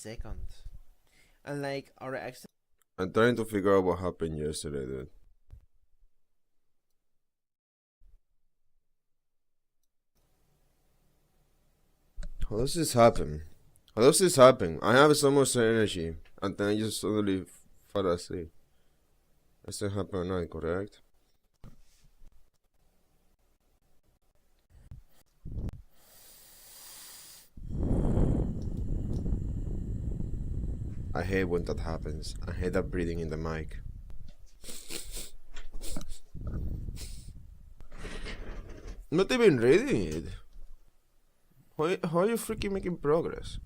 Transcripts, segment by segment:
second. And like our ex. I'm trying to figure out what happened yesterday, dude. How does this happen? How does this happen? I have so much energy, and then I just suddenly fall asleep. That's not happen at night, correct? I hate when that happens. I hate that breathing in the mic. I'm not even reading it. How are you freaking making progress?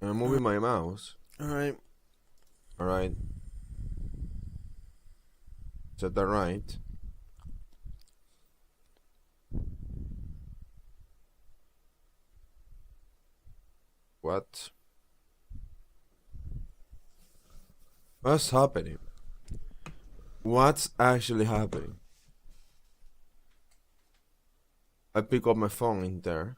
I'm moving my mouse. Alright. Alright. Is that right? What? What's happening? What's actually happening? I pick up my phone in there.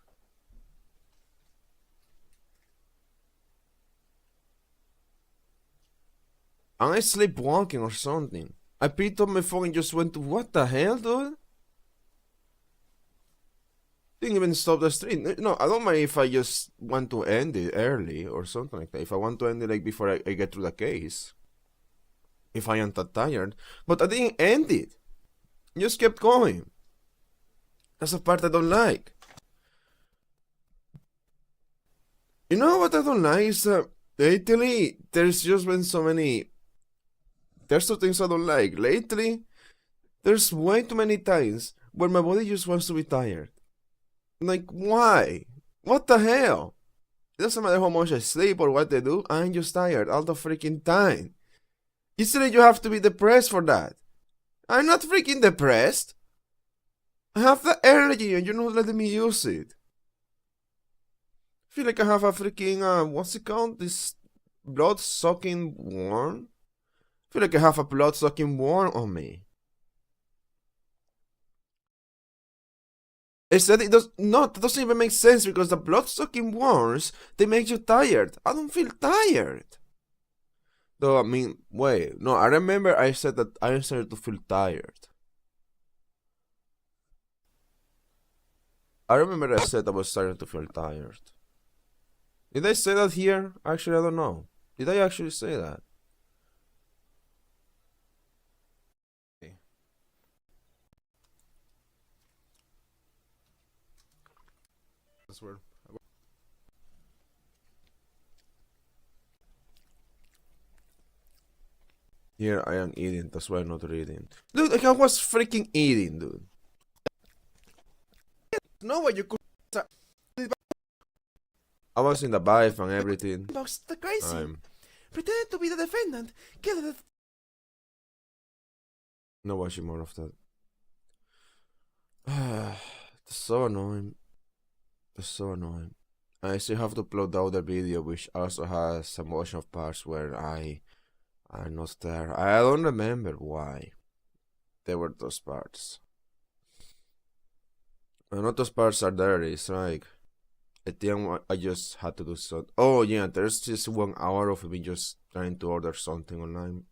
Am I sleepwalking or something? I picked up my phone and just went to what the hell, dude? Didn't even stop the stream. No, I don't mind if I just want to end it early or something like that. If I want to end it like before I get through the case. If I am that tired. But I didn't end it. I just kept going. That's a part I don't like. You know what I don't like is lately there's just been so many. There's some things I don't like. Lately, there's way too many times where my body just wants to be tired. Like, why? What the hell? It doesn't matter how much I sleep or what I do, I'm just tired all the freaking time. You said you have to be depressed for that. I'm not freaking depressed. I have the energy and you're not letting me use it. I feel like I have a freaking, what's it called? This blood-sucking worm? I feel like I have a blood-sucking worm on me. It said it does not, that doesn't even make sense because the blood-sucking worms, they make you tired. I don't feel tired. Though, I mean, wait, no, I remember I said that I started to feel tired. I remember I said I was starting to feel tired. Did I say that here? Actually, I don't know. Did I actually say that? That's weird. Here I am eating, that's why I'm not reading. Dude, I was freaking eating, dude. No way you could. I was in the vibe and everything. Box the crazy. Pretend to be the defendant. Kill the. No watching more of that. That's so annoying. That's so annoying. I still have to upload the other video, which also has some motion of parts where I'm not there. I don't remember why there were those parts. Not those parts are there. It's like I think I just had to do so. Oh yeah, there's just 1 hour of me just trying to order something online.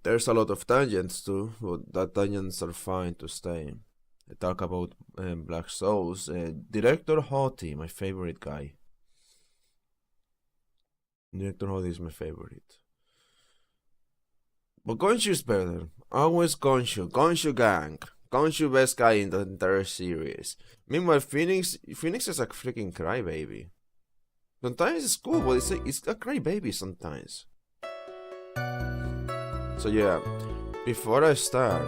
There's a lot of tangents too, but that tangents are fine to stay. I talk about Black Souls. Director Hottie, my favorite guy. Director Hottie is my favorite. But Gonshu is better. Always Gonshu. Gonshu gang. Gonshu best guy in the entire series. Meanwhile, Phoenix is a freaking crybaby. Sometimes it's cool, but it's a crybaby sometimes. So yeah, before I start,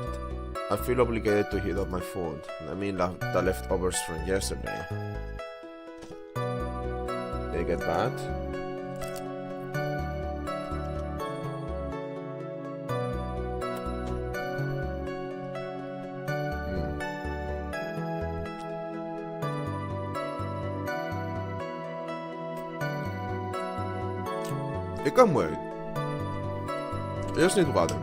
I feel obligated to heat up my food. I mean the leftovers from yesterday. They get bad? It can wait. I just need water.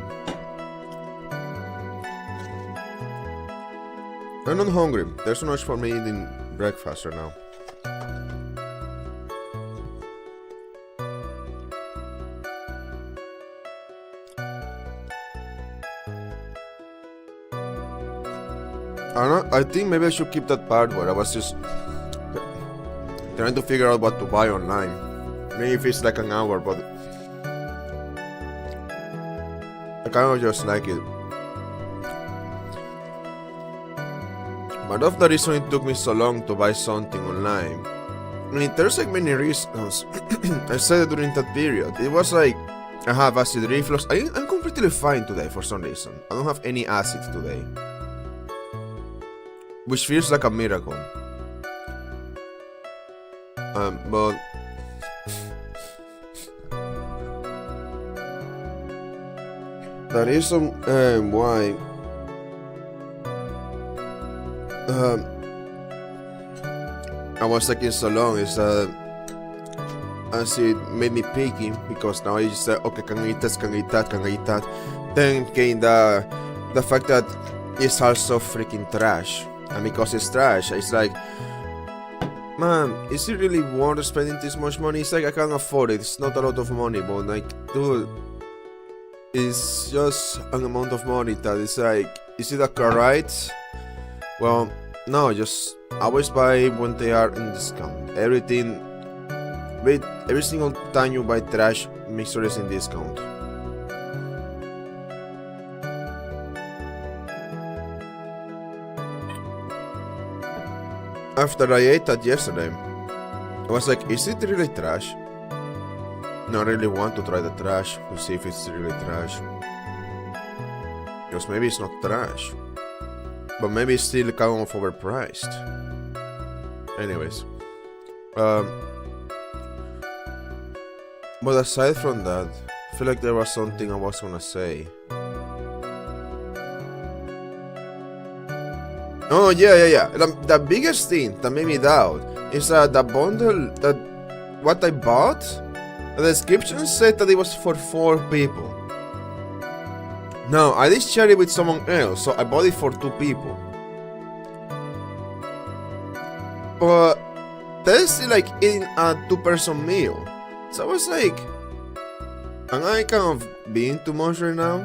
I'm not hungry. There's no much for me eating breakfast right now. I don't know, I think maybe I should keep that part where I was just trying to figure out what to buy online. Maybe if it's like an hour, but I kind of just like it. But of the reason it took me so long to buy something online, I mean, there's like many reasons. I said it during that period. It was like, I have acid reflux. I'm completely fine today for some reason. I don't have any acid today, which feels like a miracle. But the reason why I was taking so long is that as it made me picky, because now I just said, okay, can I eat this, can I eat that, can I eat that. Then came the fact that it's also freaking trash. And because it's trash, it's like, man, is it really worth spending this much money? It's like I can't afford it. It's not a lot of money, but like, dude, it's just an amount of money that is like, is it a car ride? Well, no, just always buy when they are in discount. Everything, wait, every single time you buy trash, make sure it's in discount. After I ate that yesterday, I was like, is it really trash? No, I really want to try the trash to see if it's really trash. Because maybe it's not trash, but maybe it's still kind of overpriced. Anyways, but aside from that, I feel like there was something I was gonna say. Oh yeah. The biggest thing that made me doubt is that the bundle, that what I bought, the description said that it was for 4 people. No, I did share it with someone else, so I bought it for 2 people. But that's still like eating a 2-person meal. So I was like, am I kind of being too much right now?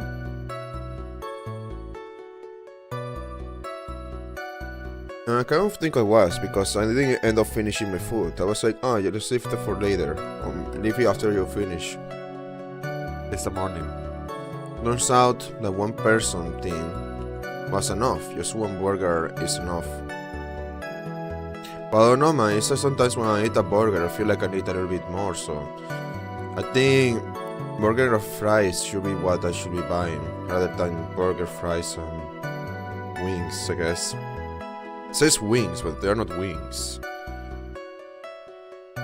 And I kind of think I was, because I didn't end up finishing my food. I was like, oh, you just leave it for later. Leave it after you finish. It's the morning. Turns out the 1-person thing was enough. Just 1 burger is enough. But I don't know, man. It's just sometimes when I eat a burger, I feel like I need a little bit more. So I think burger or fries should be what I should be buying, rather than burger, fries, and wings, I guess. It says wings, but they are not wings. I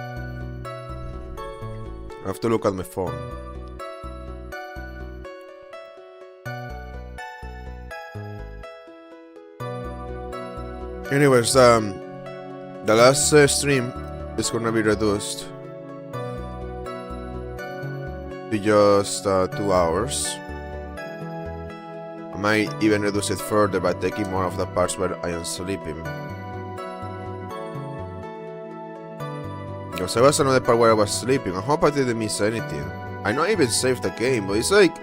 have to look at my phone. Anyways, the last stream is gonna be reduced to just 2 hours. I might even reduce it further by taking more of the parts where I am sleeping. Because there was another part where I was sleeping. I hope I didn't miss anything. I know I even saved the game, but it's like,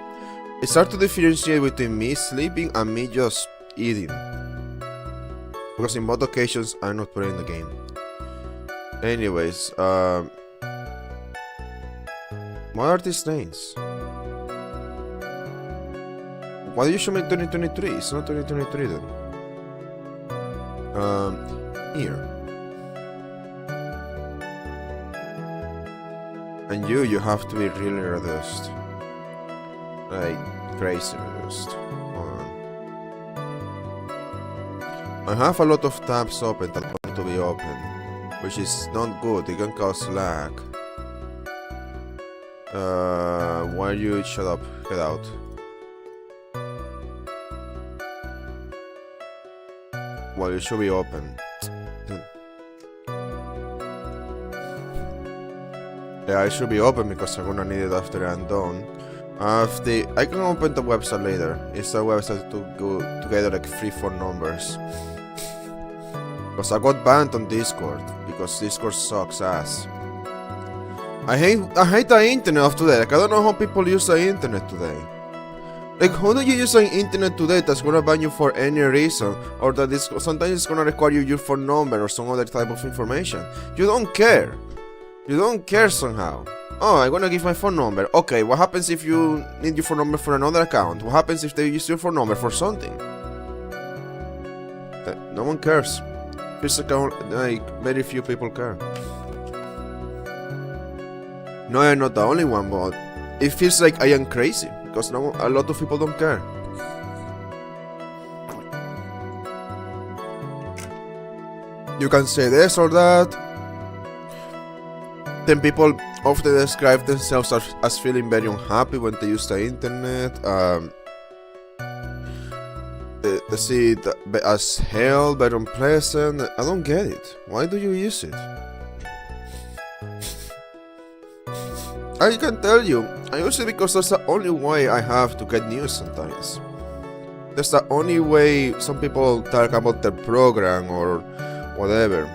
it's hard to differentiate between me sleeping and me just eating. Because in both occasions, I'm not playing the game. Anyways, what are these names? Why do you show me 2023? It's not 2023 then. Here. And you have to be really reduced. Like, crazy reduced. Hold on. I have a lot of tabs open that want to be open, which is not good. It can cause lag. Why you shut up? Get out. Well, it should be open. Yeah, it should be open because I'm gonna need it after I'm done. I can open the website later. It's a website to go together like 3-4 numbers. Because I got banned on Discord, because Discord sucks ass. I hate the internet of today. Like, I don't know how people use the internet today. Like, how do you use the internet today that's gonna ban you for any reason? Or that is sometimes it's gonna require you your phone number or some other type of information. You don't care. You don't care somehow. Oh, I'm gonna give my phone number. Okay, what happens if you need your phone number for another account? What happens if they use your phone number for something? No one cares. Physical, like, very few people care. No, I'm not the only one, but it feels like I am crazy. Because no, a lot of people don't care. You can say this or that. Then people often describe themselves as feeling very unhappy when they use the internet. They see it as hell, very unpleasant. I don't get it. Why do you use it? I can tell you, I use it because that's the only way I have to get news sometimes. That's the only way some people talk about their program or whatever.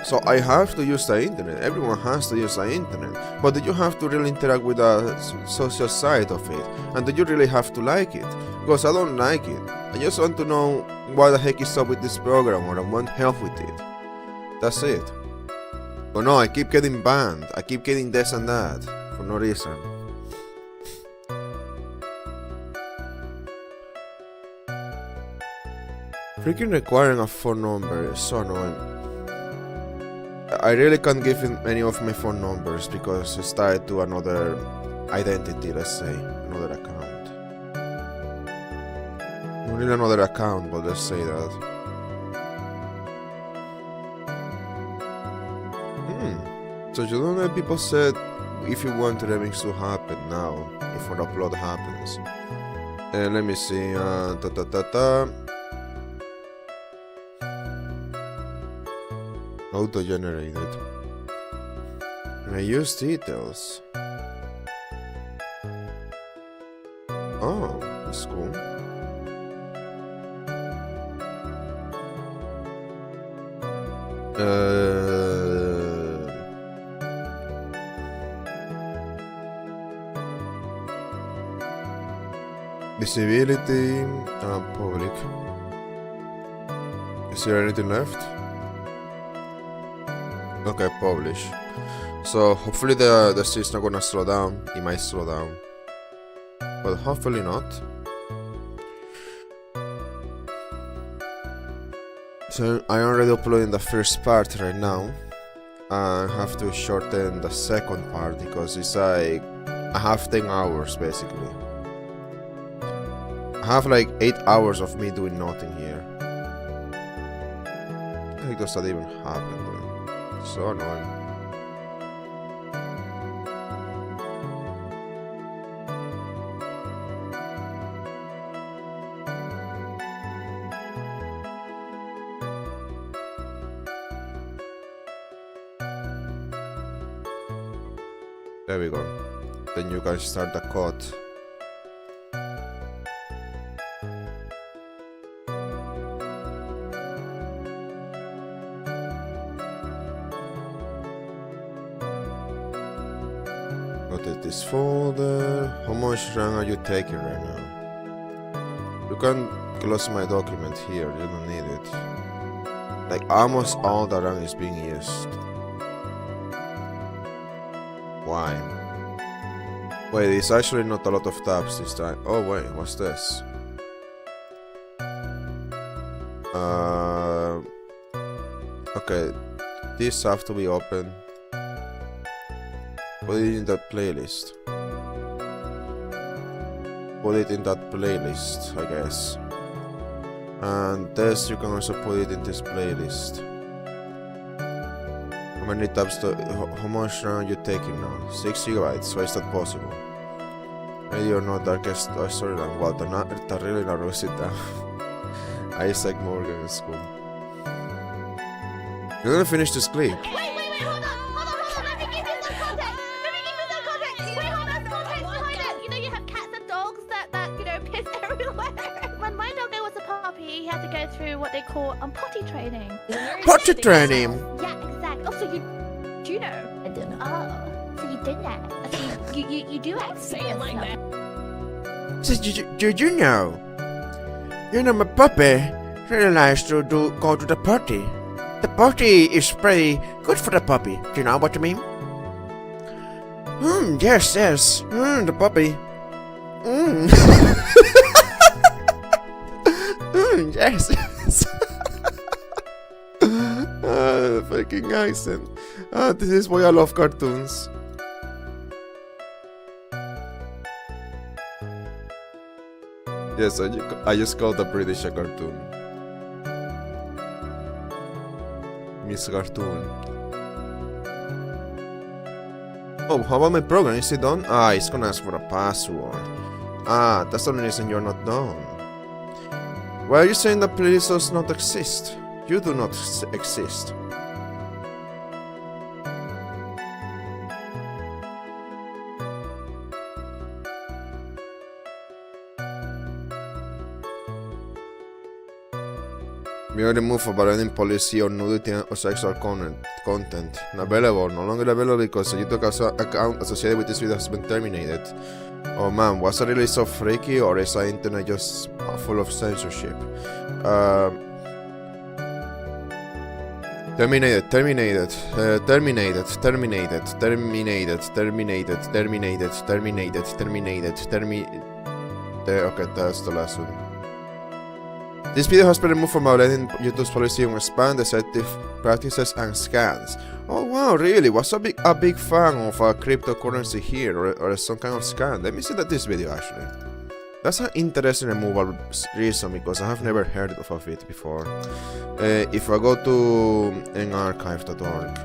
So I have to use the internet. Everyone has to use the internet. But do you have to really interact with the social side of it? And do you really have to like it? Because I don't like it. I just want to know what the heck is up with this program, or I want help with it. That's it. But no, I keep getting banned. I keep getting this and that. For no reason. Freaking requiring a phone number is so annoying. I really can't give him any of my phone numbers because it's tied to another identity, let's say, another account. Not really another account, but let's say that. So you don't know, people said if you want the remix to happen now, if an upload happens. And let me see, auto-generated. And I use details. Oh, that's cool. Visibility, public. Is there anything left? Okay, publish. So hopefully the stream's not gonna slow down. It might slow down, but hopefully not. So I already uploading the first part right now. I have to shorten the second part because it's like I have 10 hours basically. I have like 8 hours of me doing nothing here. How does that even happen, dude? So annoying. There we go. Then you can start the code. Got it, this folder. How much RAM are you taking right now? You can close my document here, you don't need it. Like almost all the RAM is being used. Why? Wait, it's actually not a lot of tabs this time. Oh wait, what's this? Okay, these have to be open. Put it in that playlist. Put it in that playlist, I guess. And this, you can also put it in this playlist. How many tabs how much RAM are you taking now? 6 GB, why is that possible? Maybe you're not darkest storyline. Wow, they're really narrows it down. Isaac Morgan in school. You're gonna finish this clip. Wait, hold on. Let me give you some context. Wait, hold on, context behind it. You know, you have cats and dogs that piss everywhere. When my dog was a puppy, he had to go through what they called potty training. Potty training. Yeah, exactly. Oh, so you do know? I don't know. Oh, so you did that. So you do actually say it like that. So, did you know? You know, my puppy really likes to go to the potty. The potty is pretty good for the puppy. Do you know what I mean? Yes. The puppy. Yes. Fucking accent. This is why I love cartoons. Yes, I just called a British a cartoon. Miss Cartoon. Oh, how about my program? Is it done? It's gonna ask for a password. That's the only reason you're not done. Why are you saying that playlist does not exist? You do not exist. We are removed for violating policy or nudity or sexual content. Unavailable. No longer available because the YouTube account associated with this video has been terminated. Oh man, was it really so freaky, or is the internet just full of censorship? Terminated. Okay, that's the last one. This video has been removed from violating YouTube's policy on spam, deceptive practices, and scams. Oh wow, really? Was a big fan of cryptocurrency here, or some kind of scam? Let me see this video actually. That's an interesting removal reason because I have never heard of it before. If I go to archive.org,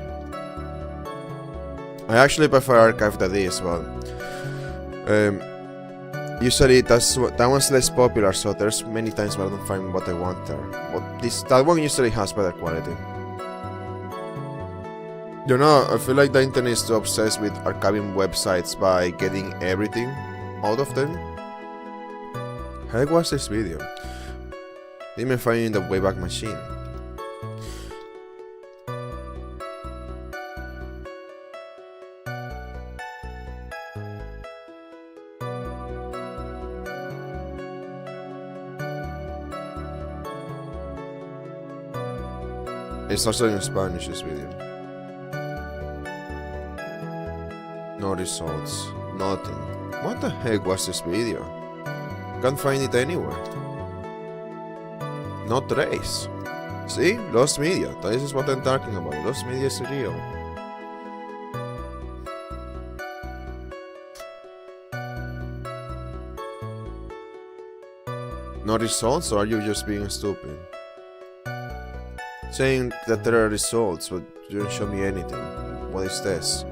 I actually prefer archive than this one. Usually that one's less popular, so there's many times where I don't find what I want there. But that one usually has better quality. You know, I feel like the internet is too obsessed with archiving websites by getting everything out of them. How was this video? Didn't even find it in the Wayback Machine. It's also in Spanish, this video. No results. Nothing. What the heck was this video? Can't find it anywhere. No trace. See? Lost media. This is what I'm talking about. Lost media is real. No results, or are you just being stupid? Saying that there are results, but you don't show me anything. What is this?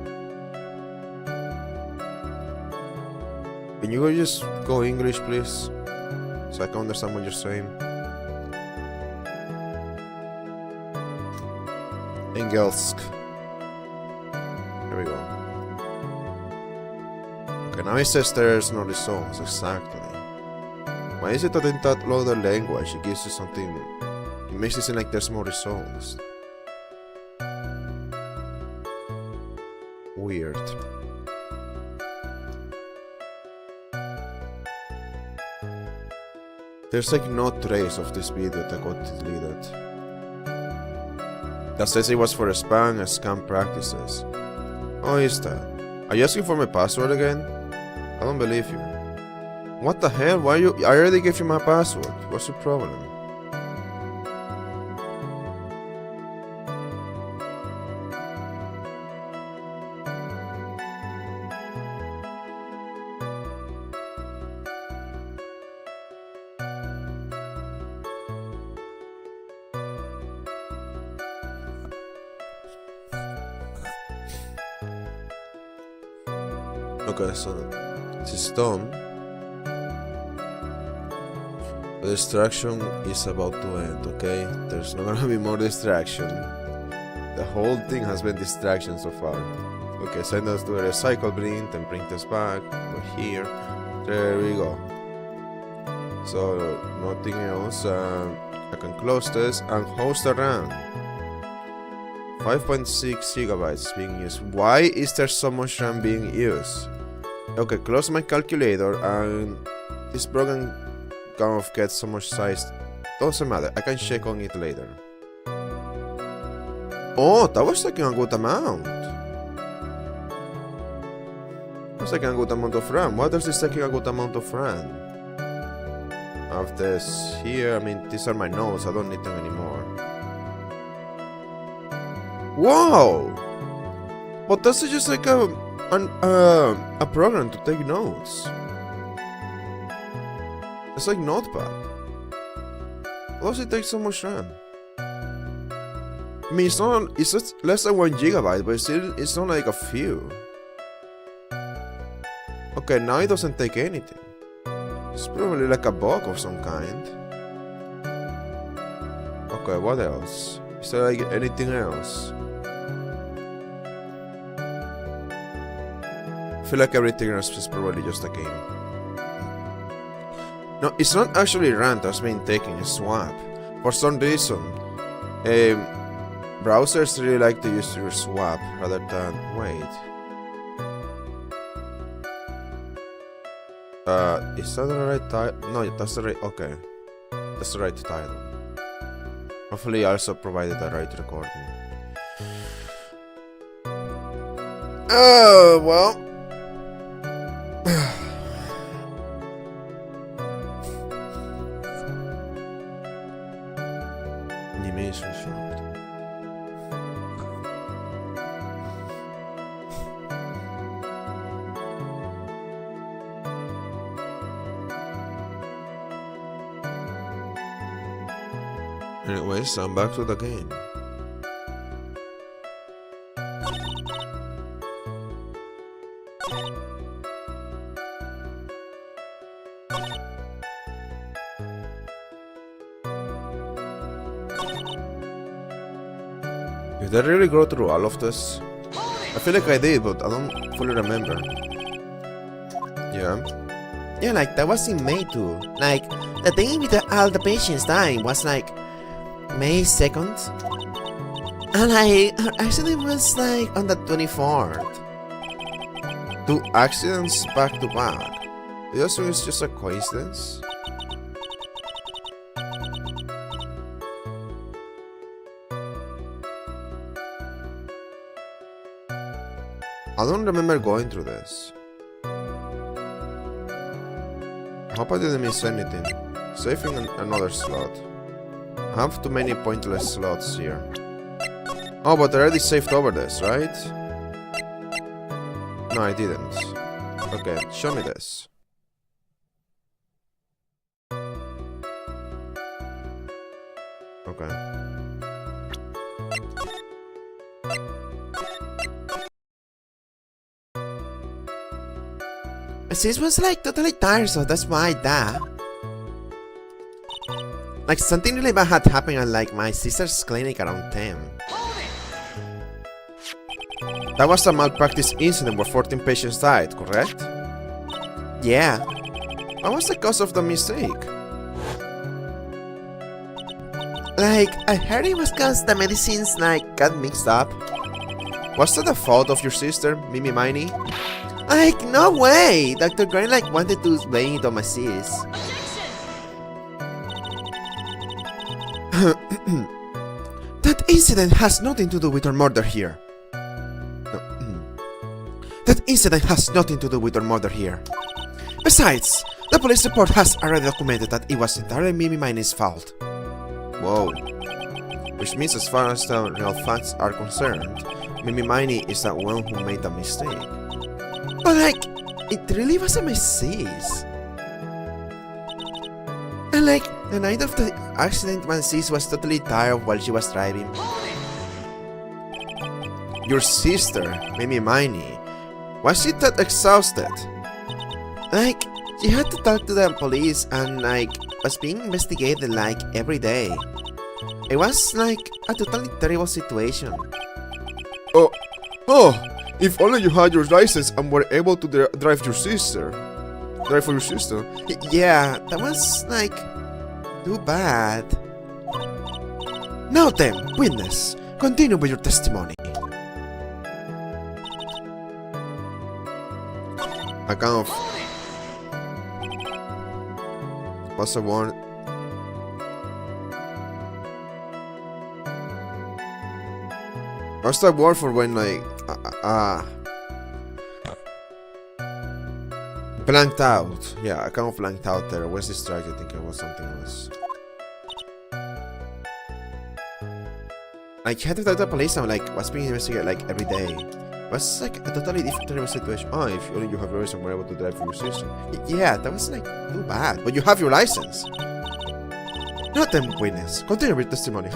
Can you just go English, please? So I can understand what you're saying. Engelsk. There we go. Okay, now it says there's no results, exactly. Why is it that in that other language it gives you something? It makes it seem like there's more results. Weird. There's like no trace of this video that got deleted. That says it was for spam and scam practices. Oh, is that? Are you asking for my password again? I don't believe you. What the hell? Why you? I already gave you my password. What's your problem? Okay, so this is done. The distraction is about to end, okay? There's not gonna be more distraction. The whole thing has been distraction so far. Okay, send us to a recycle bin, then bring this back. Go here. There we go. So, nothing else. I can close this and host a RAM. 5.6 gigabytes being used. Why is there so much RAM being used? Okay, close my calculator and this program kind of gets so much size. Doesn't matter, I can check on it later. Oh, that was taking a good amount. That's taking a good amount of RAM. Why does this taking a good amount of RAM? I have this here. I mean, these are my notes. I don't need them anymore. Whoa! But this is just like a program to take notes. It's like Notepad. Why does it take so much RAM? I mean, it's just less than 1 gigabyte, but still, it's not like a few. Okay, now it doesn't take anything. It's probably like a bug of some kind. Okay, what else? Is there like anything else? I feel like everything else is probably just a game. No, it's not actually RAM that's been taking a swap. For some reason, browsers really like to use your swap rather than wait. Is that the right title? No, that's the right. Okay, that's the right title. Hopefully, I also provided the right recording. Oh well. Animation shot. Anyways, I'm back to the game. Did I really go through all of this? I feel like I did, but I don't fully remember. Yeah. Yeah, like that was in May too. Like the thing with all the patients dying was like May 2nd. And her accident was like on the 24th. 2 accidents back to back. Do you think it's just a coincidence? I don't remember going through this. I hope I didn't miss anything. Saving another slot. I have too many pointless slots here. Oh, but I already saved over this, right? No, I didn't. Okay, show me this. Okay. This was like totally tired, so that's why that. Like something really bad had happened at like my sister's clinic around 10. That was a malpractice incident where 14 patients died, correct? Yeah. What was the cause of the mistake? Like, I heard it was cause the medicines like got mixed up. Was that the fault of your sister, Mimi Miney? Like, no way! Dr. Grant like wanted to blame it on my sis. That incident has nothing to do with our murder here. That incident has nothing to do with our murder here. Besides, the police report has already documented that it was entirely Mimi Miney's fault. Whoa. Which means as far as the real facts are concerned, Mimi Miney is the one who made the mistake. But like, it really wasn't my sis. And like, the night of the accident, my sis was totally tired while she was driving. Your sister, Mimi Miney, was she that exhausted? Like, she had to talk to the police and like, was being investigated like every day. It was like a totally terrible situation. Oh, if only you had your license and were able to drive for your sister. Yeah, that was like, too bad. Now then, witness, continue with your testimony. I kind of... What's the word? What's that word for when like... blanked out. Yeah, I kind of blanked out there. I was distracted thinking it was something else. Like, head of the police now, like, was being investigated, like, every day. Was, like, a totally different situation. Oh, if only you have your license, we're able to drive for your sister. Yeah, that was, like, too bad. But you have your license. Not then, witness. Continue with testimony.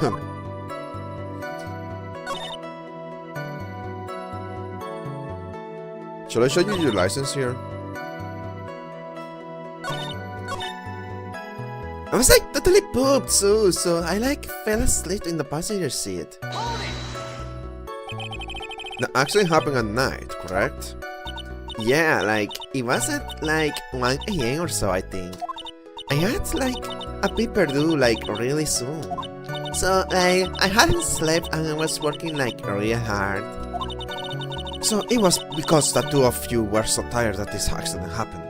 Shall I show you your license here? I was, like, totally pooped, so I, like, fell asleep in the passenger seat. The accident happened at night, correct? Yeah, like, it was at, like, 1 AM or so, I think. I had, like, a paper due, like, really soon. So, like, I hadn't slept and I was working, like, real hard. So, it was because the two of you were so tired that this accident happened.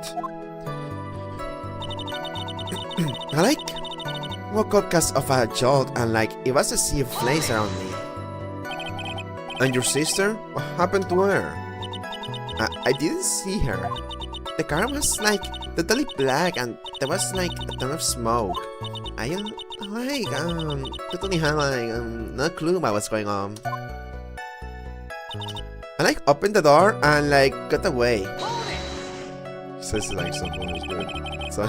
I, like, woke up because of a jolt and, like, it was a sea of flames around me. And your sister? What happened to her? I didn't see her. The car was like totally black and there was like a ton of smoke. I totally had like no clue what was going on. I like opened the door and like got away. Says like something is good. So,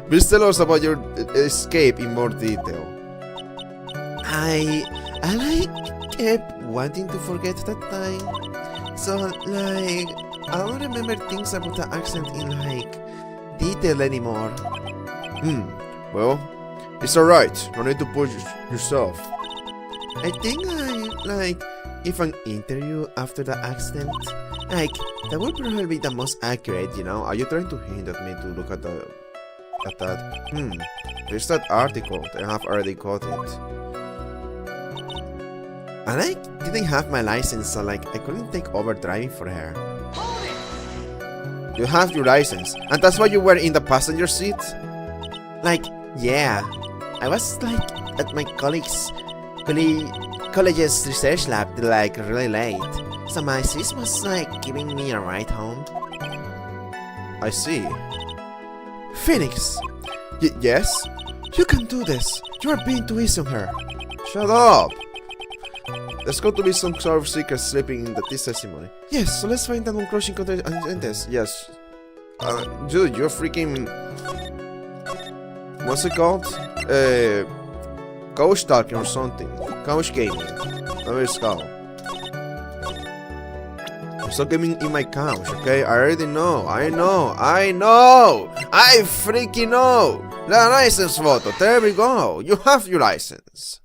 please tell us about your escape in more detail. I like kept wanting to forget that time. So like I don't remember things about the accident in like detail anymore. Well, it's alright. No need to push yourself. I think I like if an interview after the accident, like that would probably be the most accurate, you know? Are you trying to hint at me to look at that? There's that article. I have already got it. I like didn't have my license, so like I couldn't take over driving for her. You have your license, and that's why you were in the passenger seat? Like, yeah. I was like at my college's research lab till like really late. So my sis was like giving me a ride home. I see. Phoenix! Yes? You can do this! You are being too easy on her. Shut up! There's got to be some sort of secret sleeping in this testimony. Yes, so let's find that uncrossing and this. Yes. Dude, you're freaking... What's it called? Couch talking or something. Couch gaming. Whatever it's called. I'm still gaming in my couch, okay? I already know. I know. I freaking know. The license photo. There we go. You have your license.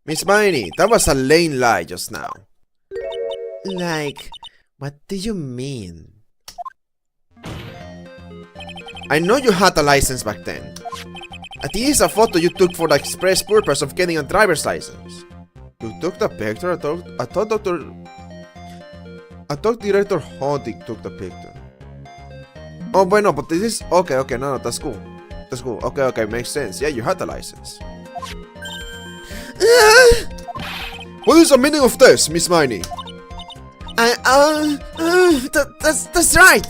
Miss Miney, that was a lame lie just now. Like, what do you mean? I know you had a license back then. I think it's a photo you took for the express purpose of getting a driver's license. You took the picture? I thought Director Hoddick took the picture. Oh, bueno, but this is... Okay, no, that's cool. That's cool. Okay, makes sense. Yeah, you had the license. What is the meaning of this, Miss Miney? That's right!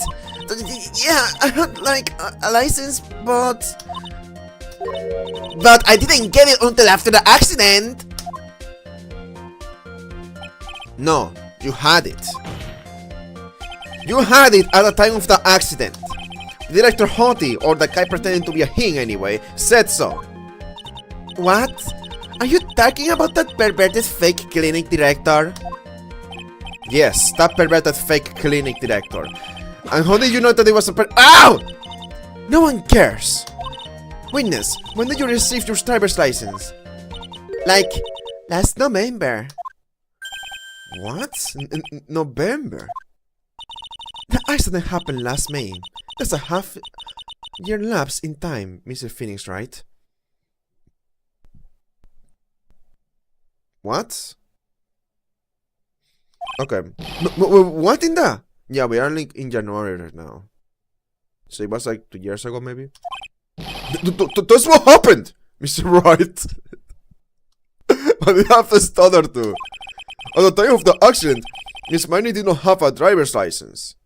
Yeah, I had like a license, but I didn't get it until after the accident! No, you had it. You had it at the time of the accident. Director Hottie, or the guy pretending to be a hing anyway, said so. What? Are you talking about that perverted fake clinic director? Yes, that perverted fake clinic director. And how did you know that it was a OW! No one cares. Witness, when did you receive your driver's license? Like, last November. What? November? The accident happened last May. That's a half-year lapse in time, Mr. Phoenix, right? What? Okay. What in that? Yeah, we are like in January right now. So it was like 2 years ago, maybe? That's what happened, Mr. Wright. But we have to stutter too. At the time of the accident, Miss Miney did not have a driver's license.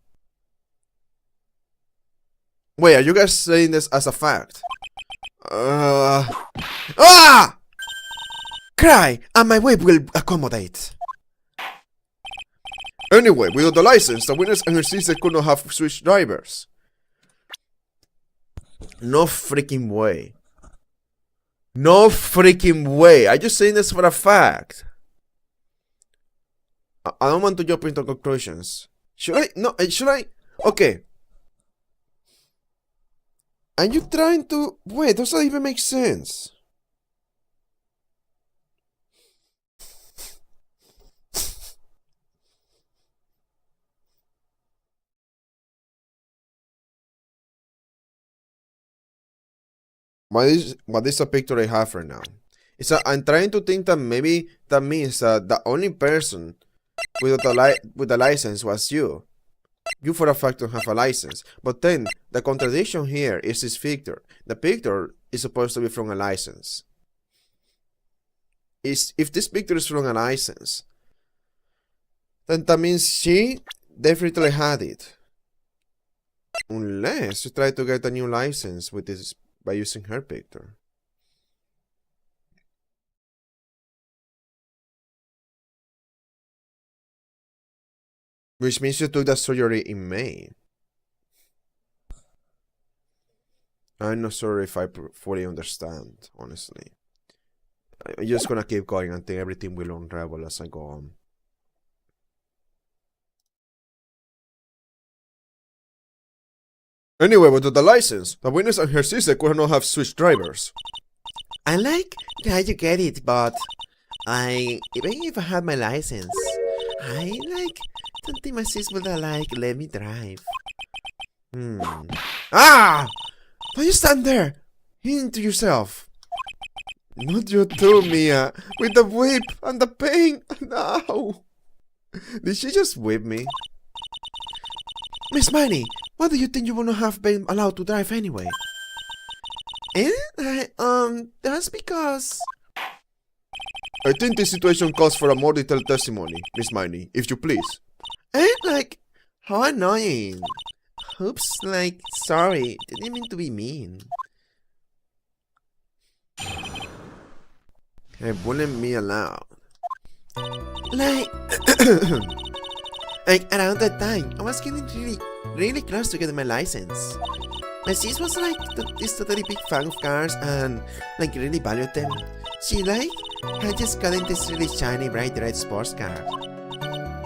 Wait, are you guys saying this as a fact? Ah! Cry, and my whip will accommodate. Anyway, without the license, the witness and her sister could not have switched drivers. No freaking way. No freaking way. I'm just saying this for a fact. I don't want to jump into conclusions. Should I? No, should I? Okay. Are you trying to... Wait, doesn't even make sense. What is a picture I have right now? I'm trying to think that maybe that means that the only person with the license was you. You for a fact don't have a license. But then the contradiction here is this picture. The picture is supposed to be from a license. If this picture is from a license, then that means she definitely had it. Unless you try to get a new license with this by using her picture. Which means you took that surgery in May. I'm not sure if I fully understand, honestly. I'm just gonna keep going until everything will unravel as I go on. Anyway, without the license, the witness and her sister could not have switched drivers. I like how you get it, but even if I had my license, I don't think my sis would let me drive. Ah! Why you stand there? Into yourself. Not you too, Mia. With the whip and the pain. No. Did she just whip me? Miss Miney, why do you think you would not have been allowed to drive anyway? That's because... I think this situation calls for a more detailed testimony, Miss Miney, if you please. How annoying. Oops, sorry, didn't mean to be mean. Hey, wouldn't me allowed. Around that time, I was getting really close to getting my license. My sis was this totally big fan of cars and really valued them. She had just gotten this really shiny bright red sports car.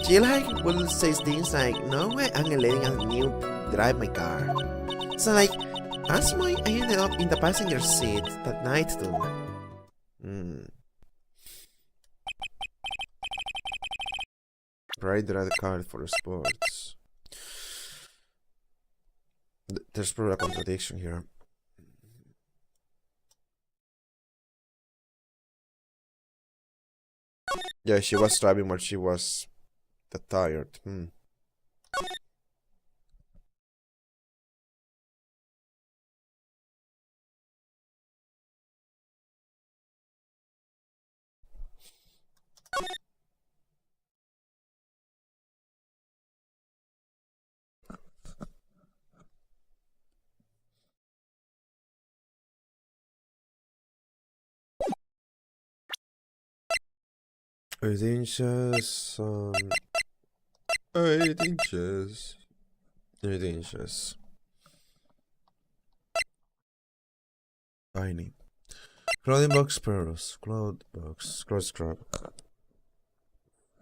She will say things like, no way I'm letting a new drive my car. So that's why I ended up in the passenger seat that night too. Bright red car for sports. There's probably a contradiction here. Yeah, she was driving while she was tired. Eight inches. Tiny. Clothing box pearls. Cloud box. Cloud scrap.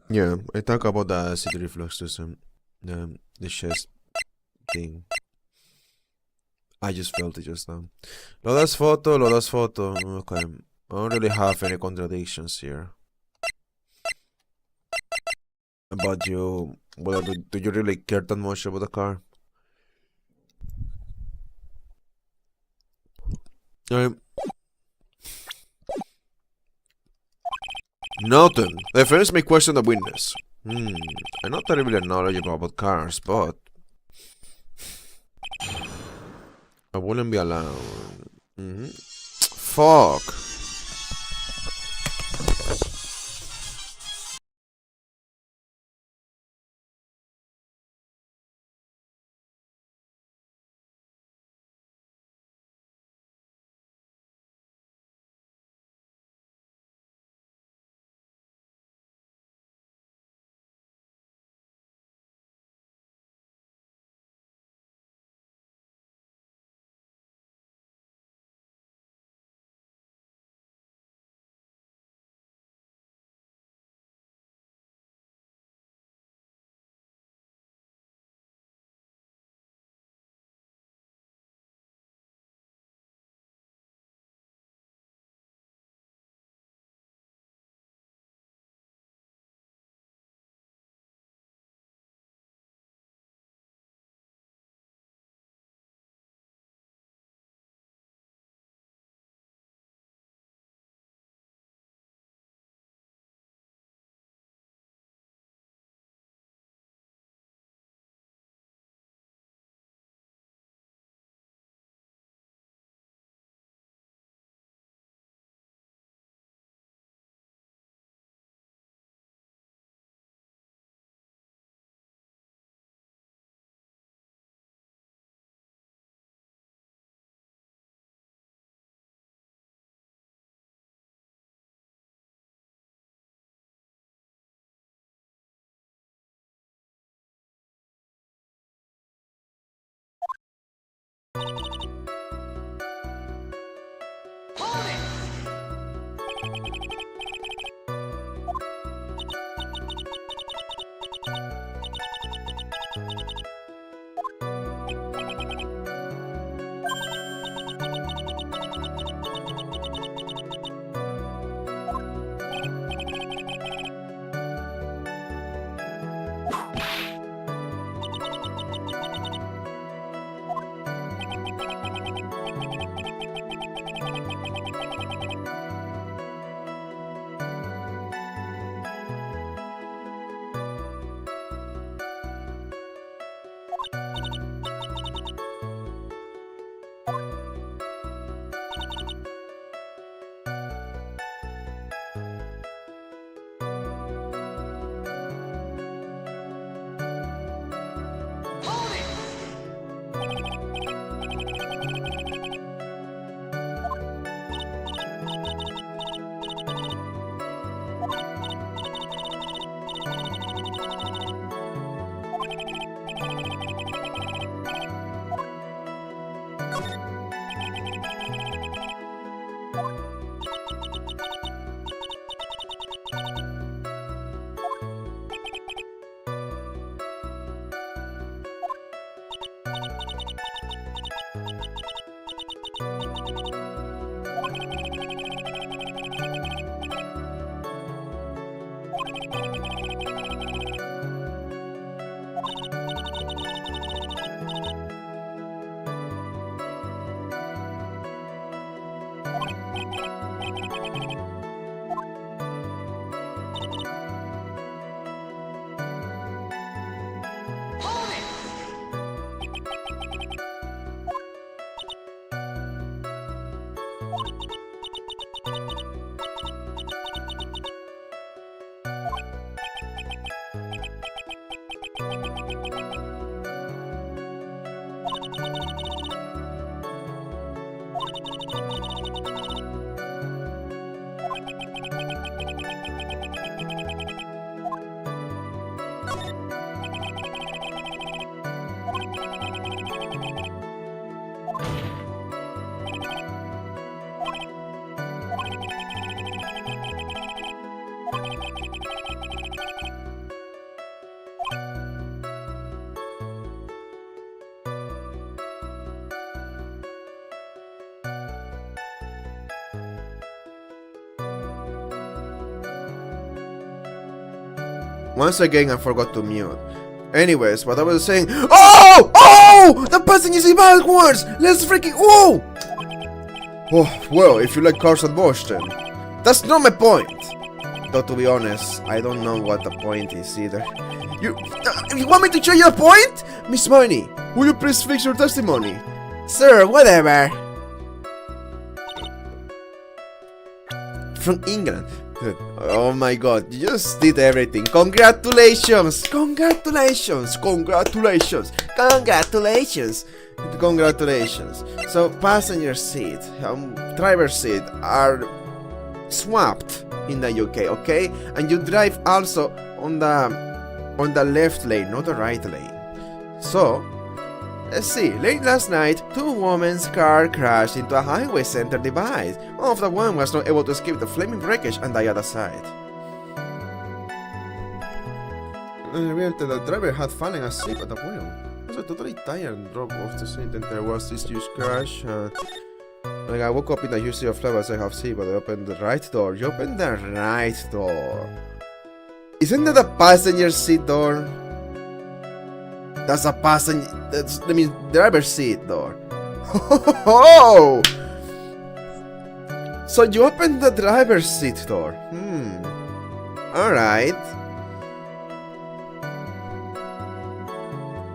Yeah, I talk about the acid reflux to some the chest thing. I just felt it just now. Loda's photo. Okay. I don't really have any contradictions here. About you, well, do you really care that much about the car? Nothing. The defense may question the witness. I'm not terribly knowledgeable about cars, but I wouldn't be allowed. Fuck. Once again, I forgot to mute. Anyways, what I was saying. Oh! Oh! The passing is backwards! Let's freaking. Oh! Oh, well, if you like cars at Boston. That's not my point. Though to be honest, I don't know what the point is either. You want me to show you the point? Miss Money, will you please fix your testimony? Sir, whatever. From England. Oh my god, you just did everything. Congratulations! Congratulations! Congratulations! Congratulations. Congratulations. So passenger seat, driver seat are swapped in the UK, okay? And you drive also on the left lane, not the right lane. So let's see. Late last night, two women's car crashed into a highway center divide. One of the one was not able to escape the flaming wreckage on the other side. The driver had fallen asleep at the wheel. I was totally tired and dropped off the seat, and there was this huge crash. Like I woke up in the huge sea of flowers I have seen, but I opened the right door. You opened the right door. Isn't that a passenger seat door? That's a passenger. That's driver's seat door. Oh! So you opened the driver's seat door. Alright.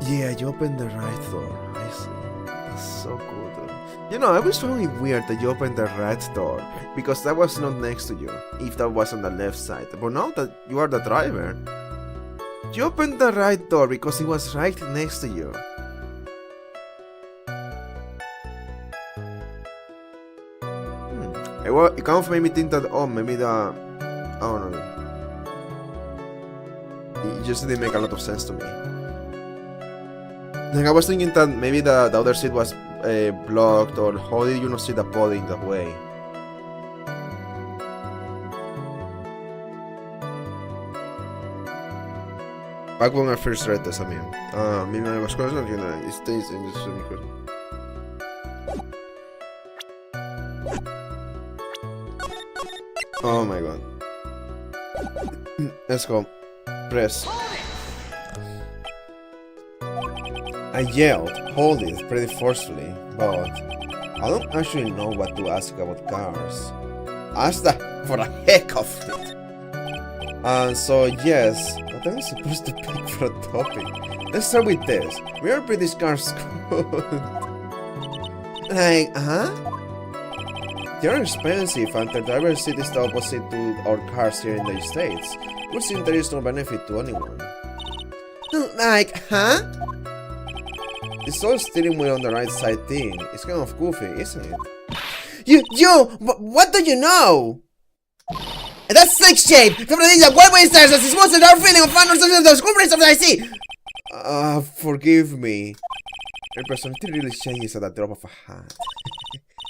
Yeah, you opened the right door. I see. That's so good. You know, I was found it weird that you opened the right door, because that was not next to you, if that was on the left side. But now that you are the driver, you opened the right door because it was right next to you. It kind of made me think that, oh, maybe the... Oh, no. It just didn't make a lot of sense to me. Like, I was thinking that maybe the other seat was blocked, or how did you not see the body in that way? Back when I first read this, maybe I was questioning, you know, it stays in this because... Oh my god. Let's go. Press. I yelled, hold it, pretty forcefully, but I don't actually know what to ask about cars. Ask that for the heck of it. And so yes, but I'm supposed to pick for a topic. Let's start with this. We are British cars screwed. Like, They're expensive, and the driver's seat is the opposite to our cars here in the States. Which seems there is no benefit to anyone. like, This whole steering wheel on the right side thing is kind of goofy, isn't it? What do you know? That's slick shape! Our feeling of fun that I see! Forgive me. Your personality really changes at the drop of a hat.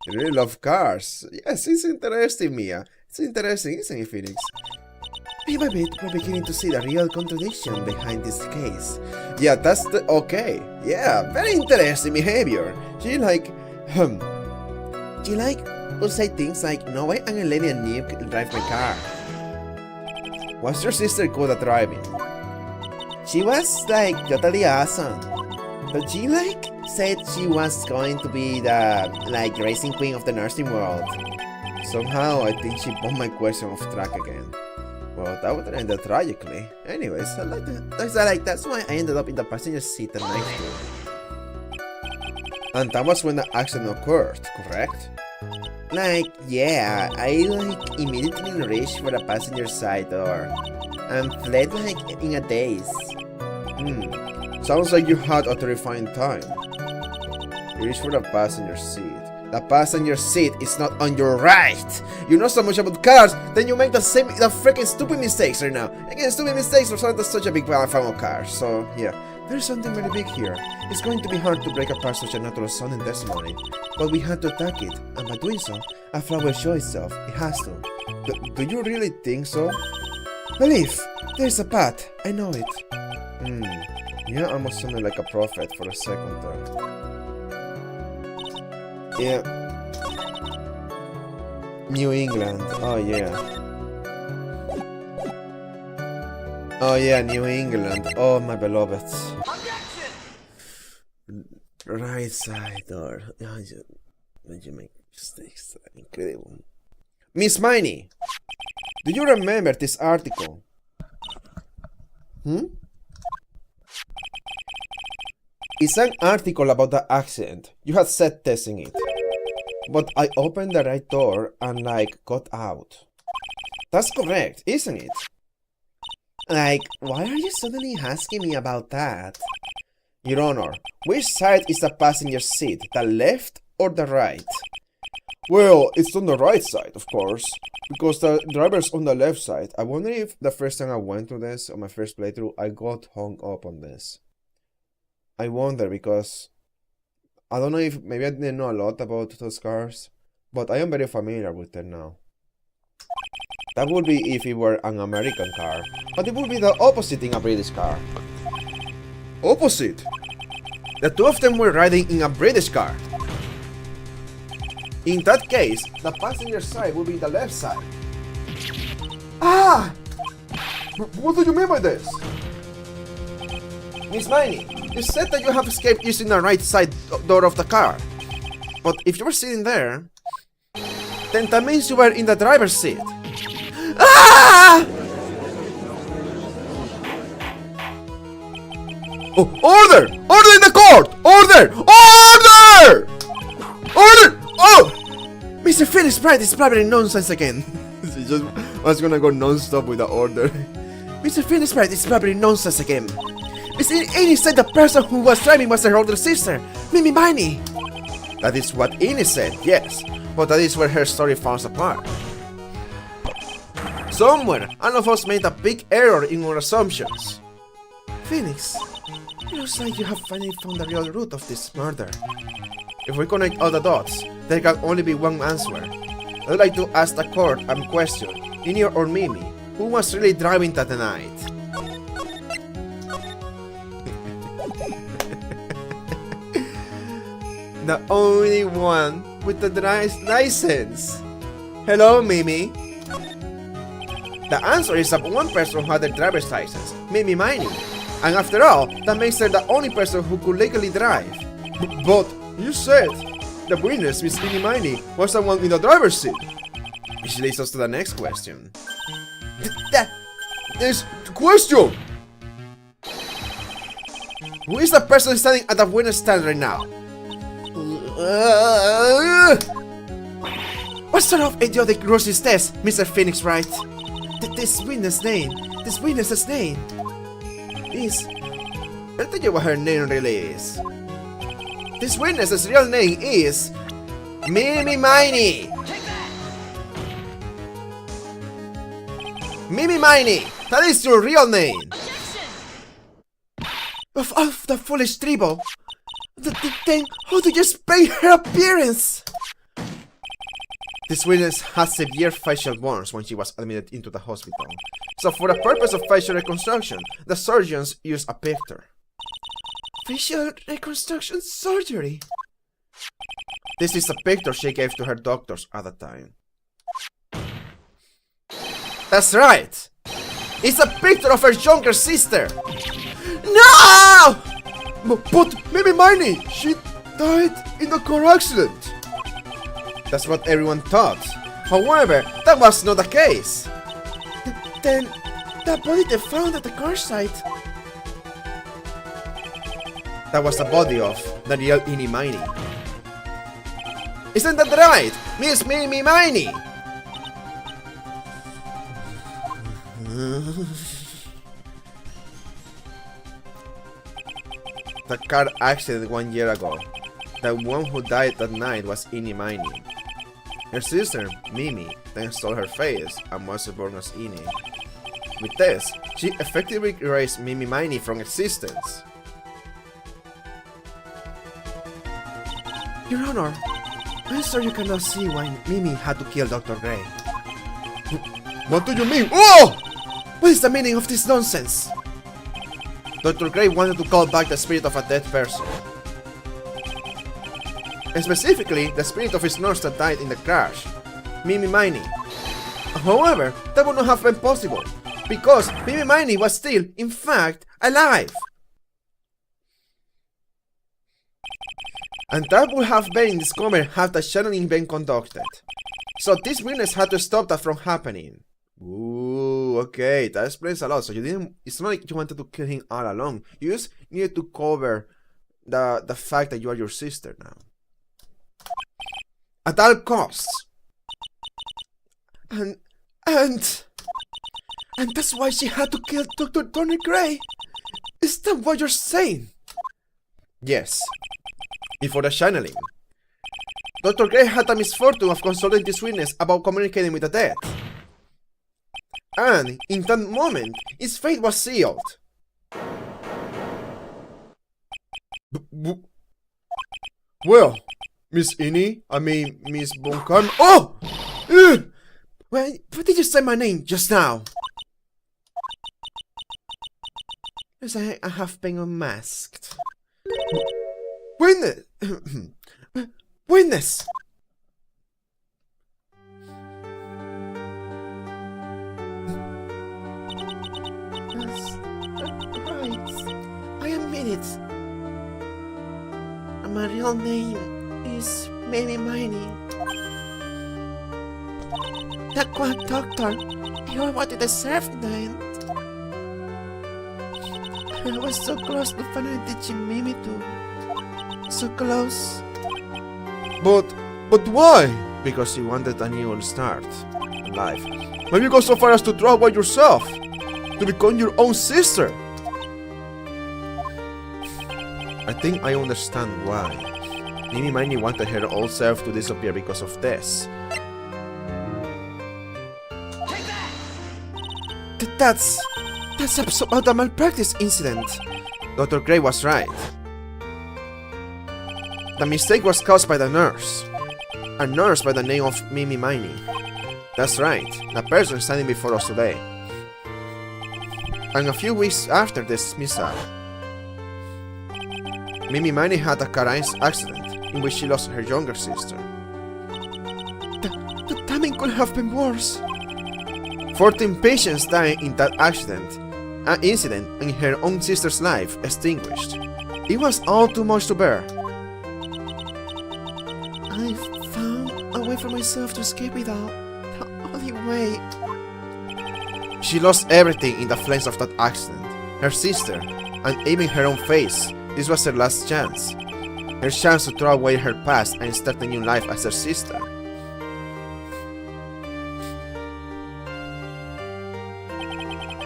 You really love cars. Yes, it's interesting, Mia. It's interesting, isn't it, Phoenix? Bit by bit, we're beginning to see the real contradiction behind this case. Yeah, that's the... Okay. Yeah, very interesting behavior. She like... She will say things like, no way I'm a lady and Neve can drive my car. Was your sister good at driving? She was like totally awesome. But she said she was going to be the racing queen of the nursing world. Somehow I think she bumped my question off track again. Well, that would end tragically. Anyways, I like that. That's why I ended up in the passenger seat at night too. And that was when the accident occurred, correct? Yeah, I immediately reached for the passenger side door and fled in a daze. Sounds like you had a terrifying time. You reached for the passenger seat. The passenger seat is not on your right. You know so much about cars, then you make the freaking stupid mistakes right now. Again, stupid mistakes for something that's such a big fan of cars. So yeah, there's something very big here. It's going to be hard to break apart such a natural sounding testimony, but we had to attack it, and by doing so, a flaw will show itself. It has to. Do you really think so? Believe, there's a path. I know it. Yeah, almost sounded like a prophet for a second there. Yeah. New England. Oh yeah. Oh yeah, New England. Oh my beloved. Right side door. You make mistakes. Incredible. Miss Miney. Do you remember this article? It's an article about the accident. You had said testing it. But I opened the right door and got out. That's correct, isn't it? Why are you suddenly asking me about that? Your Honor, which side is the passenger seat? The left or the right? Well, it's on the right side, of course, because the driver's on the left side. I wonder if the first time I went through this, on my first playthrough, I got hung up on this. I wonder because I don't know if maybe I didn't know a lot about those cars, but I am very familiar with them now. That would be if it were an American car, but it would be the opposite in a British car. Opposite? The two of them were riding in a British car. In that case, the passenger side will be the left side. Ah! What do you mean by this? Miss Miney, you said that you have escaped using the right side door of the car. But if you were sitting there, then that means you were in the driver's seat. Ah! Oh, order! Order in the court! Order! Order! Order! Oh! Mr. Phoenix Bright is blabbering nonsense again. He just was gonna go non-stop with the order. Mr. Phoenix Bright is blabbering nonsense again. Mr. Amy said the person who was driving was her older sister, Mimi Miney. That is what Amy said, yes, but that is where her story falls apart. Somewhere, all of us made a big error in our assumptions. Phoenix, it looks like you have finally found the real root of this murder. If we connect all the dots, there can only be one answer. I'd like to ask the court a question, Nini or Mimi, who was really driving that night? The only one with the license. Hello, Mimi. The answer is that one person who had the driver's license, Mimi Miney. And after all, that makes her the only person who could legally drive. But you said the witness, Miss Mimi Miney, was the one in the driver's seat. Which leads us to the next question. This question! Who is the person standing at the witness stand right now? What sort of idiotic rules is this, Mr. Phoenix Wright? This witness's name is... I'll tell you what her name really is. This witness's real name is... Mimi Miney! Mimi Miney! That is your real name! Of the foolish tribal! Then how did you explain her appearance? This witness had severe facial burns when she was admitted into the hospital. So for the purpose of facial reconstruction, the surgeons used a picture. Facial reconstruction surgery? This is a picture she gave to her doctors at the time. That's right! It's a picture of her younger sister! No! But Mimi Miney, she died in a car accident. That's what everyone thought. However, that was not the case. Then, the body they found at the car site... That was the body of the real Mimi Miney. Isn't that right, Miss Mimi Miney? The car accident 1 year ago. The one who died that night was Mimi Miney. Her sister, Mimi, then stole her face and was born as Ini. With this, she effectively erased Mimi Miney from existence. Your Honor, I'm sorry you cannot see why Mimi had to kill Dr. Gray. What do you mean? Oh! What is the meaning of this nonsense? Dr. Gray wanted to call back the spirit of a dead person. And specifically, the spirit of his nurse that died in the crash, Mimi Miney. However, that would not have been possible, because Mimi Miney was still, in fact, alive. And that would have been discovered had the channeling been conducted. So this witness had to stop that from happening. Ooh, okay, that explains a lot. So you didn't. It's not like you wanted to kill him all along. You just needed to cover the fact that you are your sister now. At all costs. And that's why she had to kill Dr. Tony Gray. Is that what you're saying? Yes. Before the channeling, Dr. Gray had the misfortune of consulting this witness about communicating with the dead. And in that moment, his fate was sealed. Well, Miss Miss Boncarm. Oh! Why did you say my name just now? Yes, I have been unmasked. Witness! Witness! That's right. I admit it. And my real name is Mimi Miney. That quack doctor, you are what you deserve in the end. I was so close to finally teaching Mimi to. So close. But why? Because you wanted a new start in life. Maybe you go so far as to draw away yourself, to become your own sister. I think I understand why. Mimi Miney wanted her old self to disappear because of this. That's about the malpractice incident. Dr. Gray was right. The mistake was caused by the nurse. A nurse by the name of Mimi Miney. That's right, the person standing before us today. And a few weeks after this mishap, Mimi Miney had a car accident in which she lost her younger sister. The timing could have been worse. 14 patients died in that incident, and her own sister's life extinguished. It was all too much to bear. I found a way for myself to escape it all. The only way. She lost everything in the flames of that accident. Her sister, and even her own face. This was her last chance. Her chance to throw away her past and start a new life as her sister.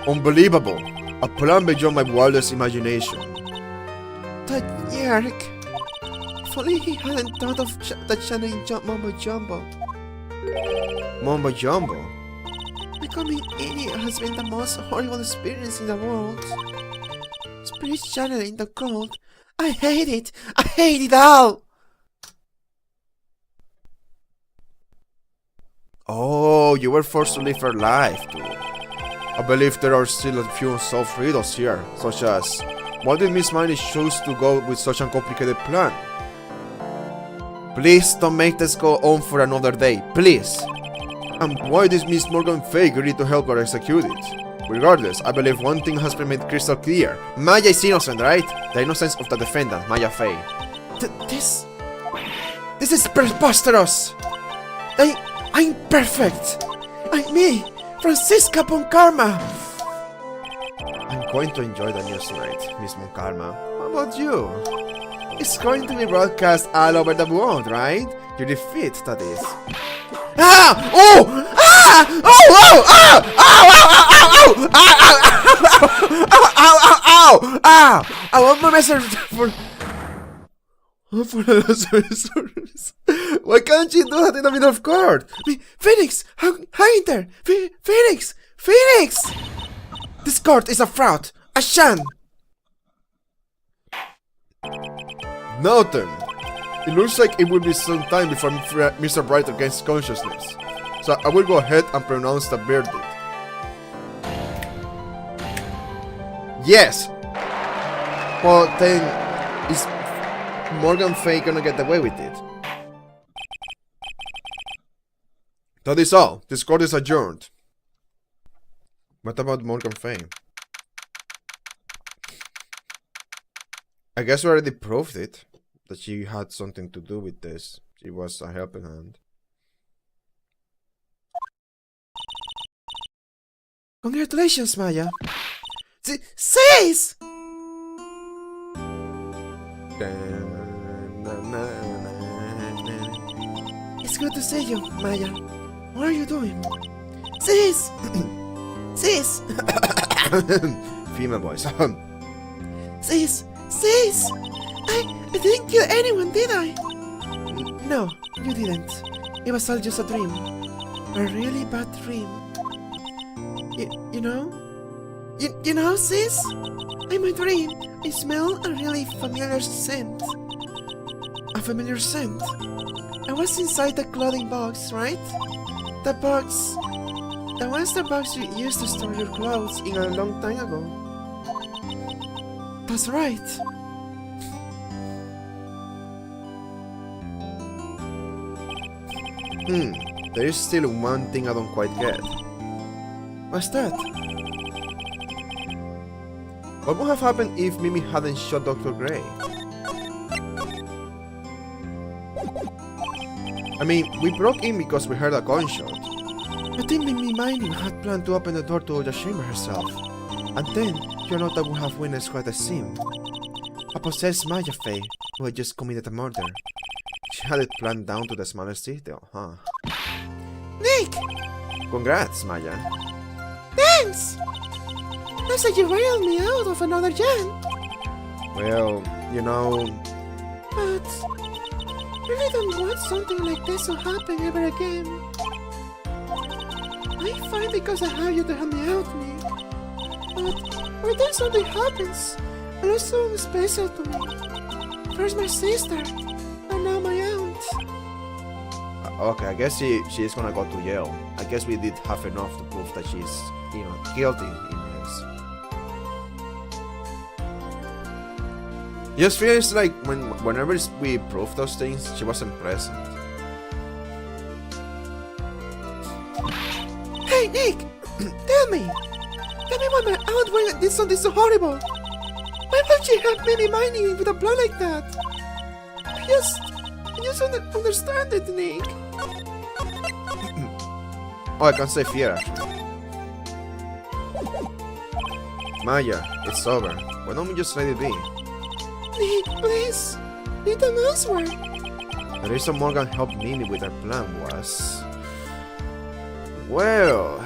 Unbelievable. A plan beyond my wildest imagination. That yerk. If only he hadn't thought of the channeling Mumbo Jumbo. Mumbo Jumbo? Becoming idiot has been the most horrible experience in the world. Spirit channeling the cold. I hate it! I hate it all! Oh, you were forced to live her life, too. I believe there are still a few unsolved riddles here, such as, why did Miss Miney choose to go with such a complicated plan? Please don't make this go on for another day, please! And why did Miss Morgan Fay agree to help her execute it? Regardless, I believe one thing has been made crystal clear. Maya is innocent, right? The innocence of the defendant, Maya Fay. This is preposterous! I'm perfect! I'm me! Francisca Bonkarma! I'm going to enjoy the news tonight, Miss Bonkarma. How about you? It's going to be broadcast all over the world, right? Your defeat, that is. Ah! Oh! Ah! Oh! Oh! Ah! Ow! Ow! Ow! Ow! Ow! Ow! Ow! Ow! Ow! I want my message for the service. Why can't you do that in the middle of court? Phoenix! Hang in there! Phoenix! Phoenix! This court is a fraud! A sham! Now then, it looks like it will be some time before Mr. Bright gains consciousness. So I will go ahead and pronounce the verdict. Yes! Well then, is Morgan Fay gonna get away with it? That is all. This court is adjourned. What about Morgan Fay? I guess we already proved it. That she had something to do with this. She was a helping hand. Congratulations, Maya. Sis! It's good to see you, Maya. What are you doing? Sis! Sis! Female voice. Sis! Sis! I didn't kill anyone, did I? No, you didn't. It was all just a dream. A really bad dream. You know? You know, sis? In my dream, I smell a really familiar scent. A familiar scent. I was inside the clothing box, right? The box... That was the box you used to store your clothes in a long time ago. That's right. There is still one thing I don't quite get. What's that? What would have happened if Mimi hadn't shot Dr. Gray? I mean, we broke in because we heard a gunshot. I think Mimi Mining had planned to open the door to the chamber herself. And then, Jonathan would have witnessed quite a scene. A possessed Maya Faye who had just committed a murder. She had it planned down to the smallest detail, huh? Nick! Congrats, Maya. Thanks! Looks like you railed me out of another gen. Well, you know... But... I really don't want something like this to happen ever again. I'm fine because I have you to help me out, Nick. But every time something happens, I lose someone special to me. First my sister, and now my aunt. Okay, I guess she is gonna go to jail. I guess we did have enough to prove that she's, you know, guilty in this. Just feels like whenever we prove those things, she wasn't present. Hey, Nick! Tell me why my aunt did something so horrible. Why would she have Mimi Mining with a plan like that? I just don't understand it, Nick. Oh, I can say fear actually. Maya, it's over. Why don't we just let it be? Nick, please. Need an answer. The reason Morgan helped Mimi with her plan was... Well...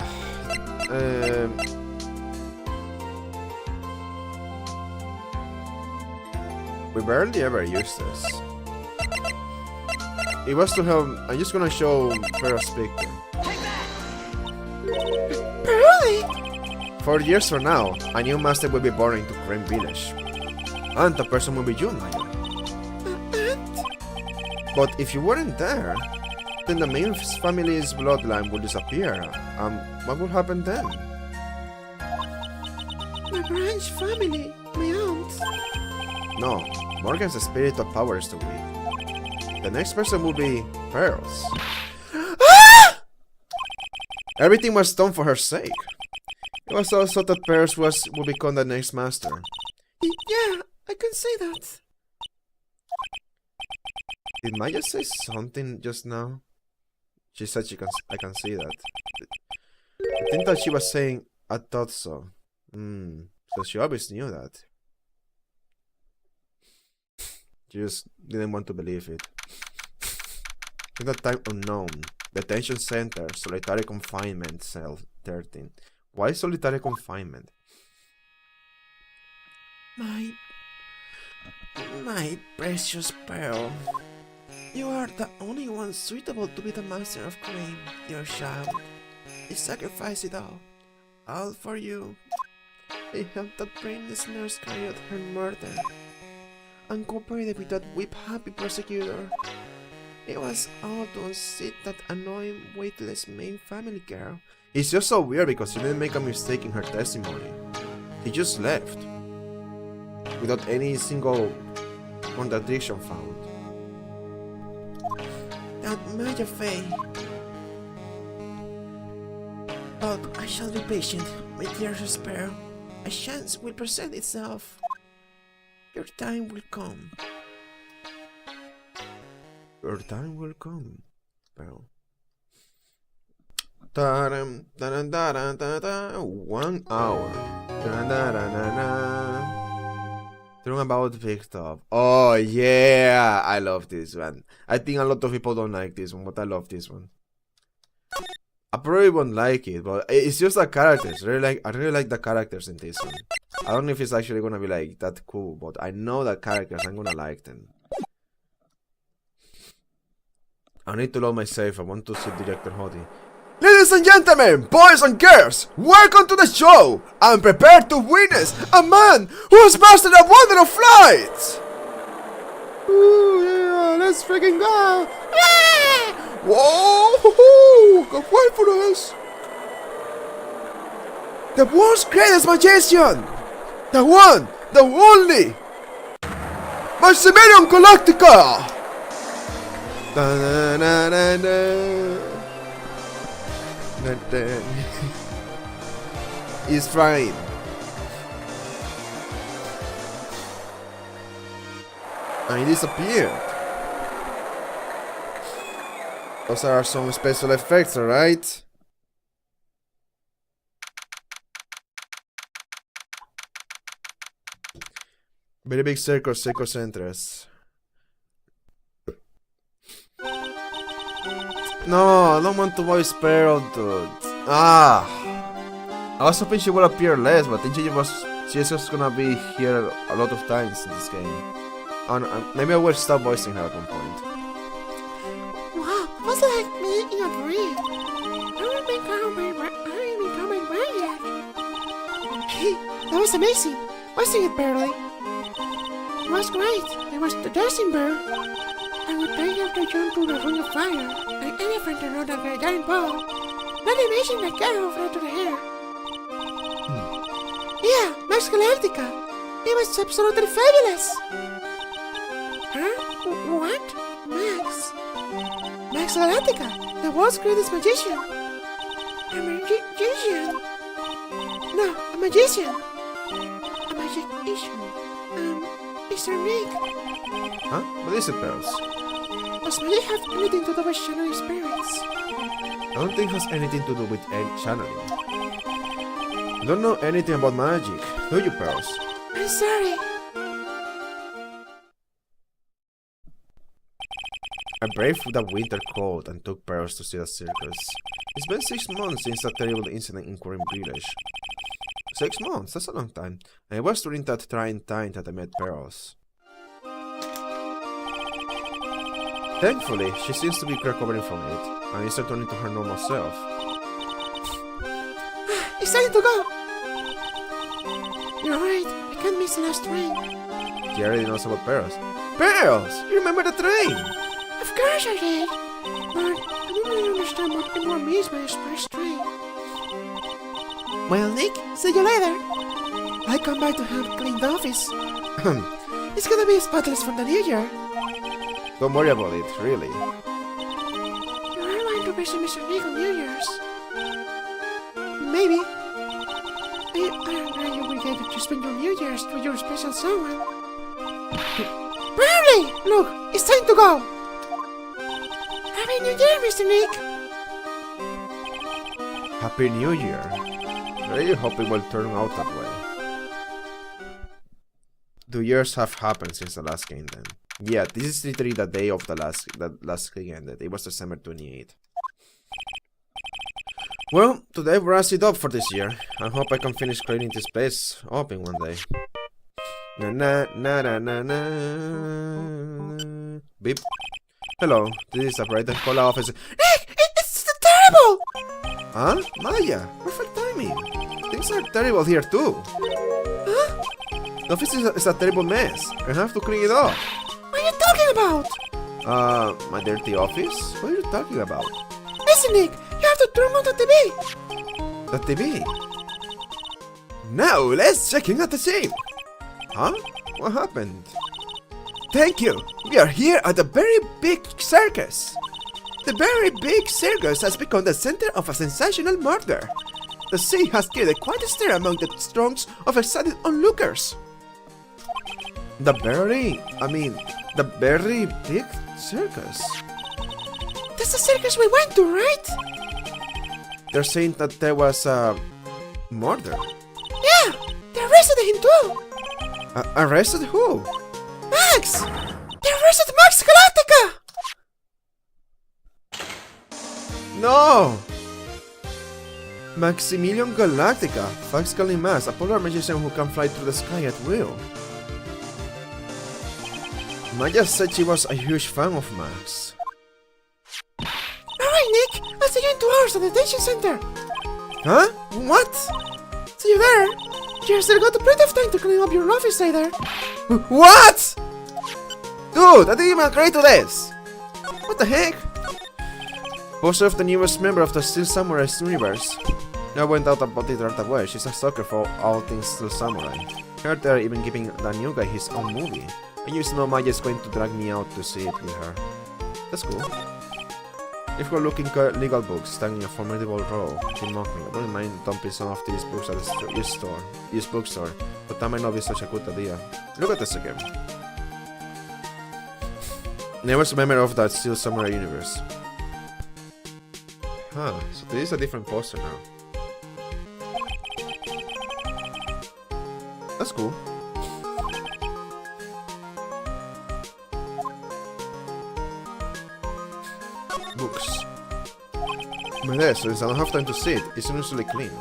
we barely ever used this. It was to help... I'm just gonna show Pearl's picture. Really? 4 years from now, a new master will be born into Crane Village. And the person will be you, Maya. Aunt? But if you weren't there, then the main family's bloodline will disappear. What will happen then? My branch family, my aunt. No, Morgan's spiritual power is too weak. The next person will be Pearl's. Everything was done for her sake. It was also that Pearls will become the next master. Yeah, I can say that. Did Maya say something just now? She said I can see that. I think that she was saying, I thought so. So she obviously knew that. She just didn't want to believe it. In that time unknown, detention center, solitary confinement, cell 13. Why solitary confinement? My precious Pearl. You are the only one suitable to be the master of Crane, dear child. I sacrifice it all for you. I helped that brainless nurse carry out her murder, and cooperated with that whip-happy prosecutor. It was all to unseat that annoying, weightless main family girl. It's just so weird because she didn't make a mistake in her testimony. He just left, without any single contradiction found. That Maya Faye. But I shall be patient, my dearest Pearl. A chance will present itself. Your time will come. Your time will come, Pearl. Ta-dum, da-dum, da-dum, da-dum, 1 hour. Da-da-da-da-da. Talking about picked up. Oh yeah, I love this one. I think a lot of people don't like this one, but I love this one. I probably won't like it, but it's just the characters. I really like the characters in this one. I don't know if it's actually gonna be like that cool, but I know the characters. I'm gonna like them. I need to load my save. I want to see Director Hottie. Ladies and gentlemen, boys and girls, welcome to the show. I'm prepared to witness a man who has mastered a wonder of flight. Ooh, yeah, let's freaking go. Ah! Whoa, go wait for us. The world's greatest magician. The one, the only. Maximilian Galactica. Da, da, da, da, da. He's fine. And he disappeared. Those are some special effects, alright? Very big circus enters. No, I don't want to voice Pearl, dude. Ah! I was hoping she would appear less, but I think she's just gonna be here a lot of times in this game. And maybe I will stop voicing her at one point. Wow, it was like me in a dream. I haven't been coming by yet. Hey, that was amazing. Wasn't it, Barely? It was great. It was the dancing bird. I would then have to jump to the ring of fire. An elephant around a giant ball. Not amazing that girl flew to the air. Yeah, Max Galactica. It was absolutely fabulous. Huh? What? Max Galactica, the world's greatest magician. A magician? No, a magician. A magician. Mr. Nick. Huh? What is it, Pearls? Does magic have anything to do with channeling spirits? I don't think it has anything to do with channeling. You don't know anything about magic, do you, Pearls? I'm sorry. I braved the winter cold and took Pearls to see the circus. It's been 6 months since that terrible incident in Corin Village. 6 months, that's a long time. And it was during that trying time that I met Pearls. Thankfully, she seems to be recovering from it, and is returning to her normal self. It's time to go. You're right, I can't miss the last train. She already knows about Pearls. Pearls! You remember the train! Of course I did. But I don't really understand what anyone means by express train. Well, Nick, see you later. I come by to help clean the office. It's gonna be spotless for the new year. Don't worry about it, really. You are going to visit Mr. Nick on New Year's. Maybe. I don't know you will get to spend your New Year's with your special someone. Bradley! Look, it's time to go! Happy New Year, Mr. Nick! Happy New Year. I really hope it will turn out that way. 2 years have happened since the last game then. Yeah, this is literally the day of the last game ended. It was December 28th. Well, today wraps it up for this year. I hope I can finish cleaning this place up in one day. Na na na na na na. Beep. Hello, this is Operator Cola office. Nick, it's terrible! Huh? Maya, perfect timing. Things are terrible here too. Huh? The office is a terrible mess. I have to clean it up. What are you talking about? My dirty office? What are you talking about? Listen, Nick, you have to turn on the TV. The TV? Now, let's check in at the same. Huh? What happened? Thank you. We are here at a very big circus. The very big circus has become the center of a sensational murder. The scene has created quite a stir among the throngs of excited onlookers. The very big circus. That's the circus we went to, right? they're saying that there was a murder. Yeah, they arrested him too. Arrested who? Max! They arrested Max Galactica! No! Maximilian Galactica, Faxcali Mass, a polar magician who can fly through the sky at will. Maya said she was a huge fan of Max. Alright, Nick, I'll see you in 2 hours at the detention center. Huh? What? See you there. You've still got plenty of time to clean up your office there. What? Dude, I didn't even agree to this. What the heck? Poster of the newest member of the Steel Samurai universe. I went out about it right away. She's a sucker for all things Steel Samurai. Heard they're even giving the new guy his own movie. I just know Maya's going to drag me out to see it with her. That's cool. If we're looking at legal books, standing a formidable role, she mocked me. I wouldn't mind dumping some of these books at the used bookstore, but that might not be such a good idea. Look at this again. Newest member of that Steel Samurai universe. Huh, so this is a different poster now. That's cool. Books. My desk, since I don't have time to sit, it's unusually clean.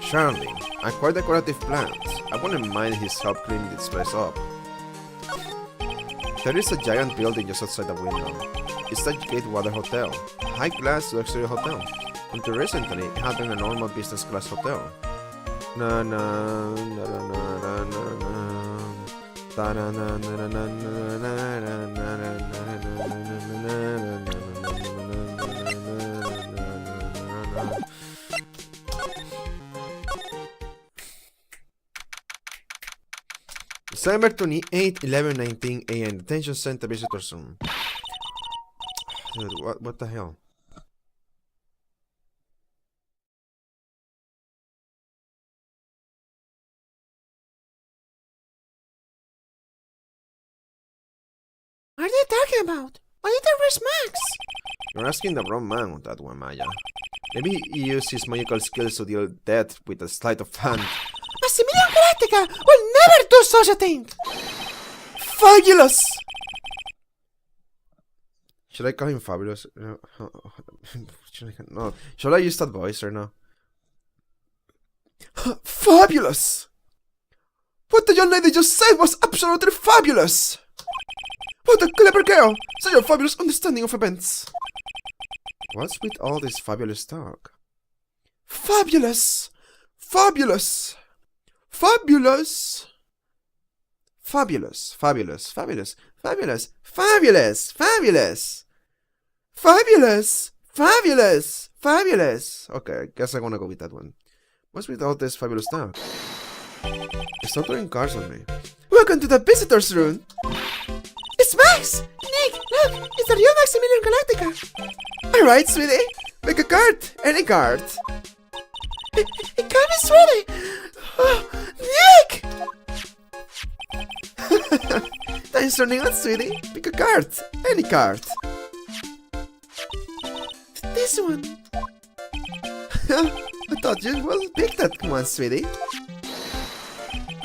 Charming. A quite decorative plant. I wouldn't mind his help cleaning this place up. There is a giant building just outside the window. It's the Gatewater Hotel, a high-class luxury hotel. Until recently, it had been a normal business class hotel. Na na na na na na na. Da na na na na na na na na. December 28, 11:19 a.m. Detention Center Visitors Room. Dude, what the hell? What are they talking about? Why did they arrest Max? You're asking the wrong man on that one, Maya. Maybe he used his magical skills to deal death with a sleight of hand. Maximilian Galactica will never do such a thing! Fabulous! Should I call him Fabulous? No. Should I use that voice or no? Fabulous! What the young lady just said was absolutely fabulous! What a clever girl! Such a fabulous understanding of events! What's with all this fabulous talk? Fabulous! Fabulous! Fabulous! Fabulous, fabulous, fabulous, fabulous, fabulous, fabulous, fabulous, fabulous, fabulous. Okay, I guess I'm gonna go with that one. What's with all this fabulous talk? Stop throwing cards on me. Welcome to the visitors room! It's Max! Nick, look! It's the real Maximilian Galactica! Alright, sweetie. Pick a card. Any card. It can't be sweetie! Oh, Nick! Thanks for turning on, sweetie. Pick a card. Any card. This one. I thought you would pick that one, sweetie.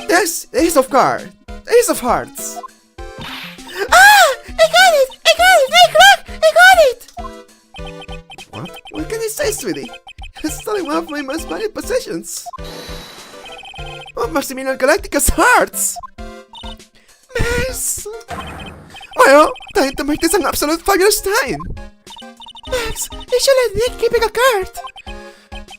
Yes, Ace of Cards. Ace of Hearts. Ah! I got it! Nick, look! I got it! What? What can you say, sweetie? You're stealing one of my most valued possessions. Oh, Maximilian Galactica's hearts! Max! Well, time to make this an absolute fabulous time! Max, you should let Nick keep a card!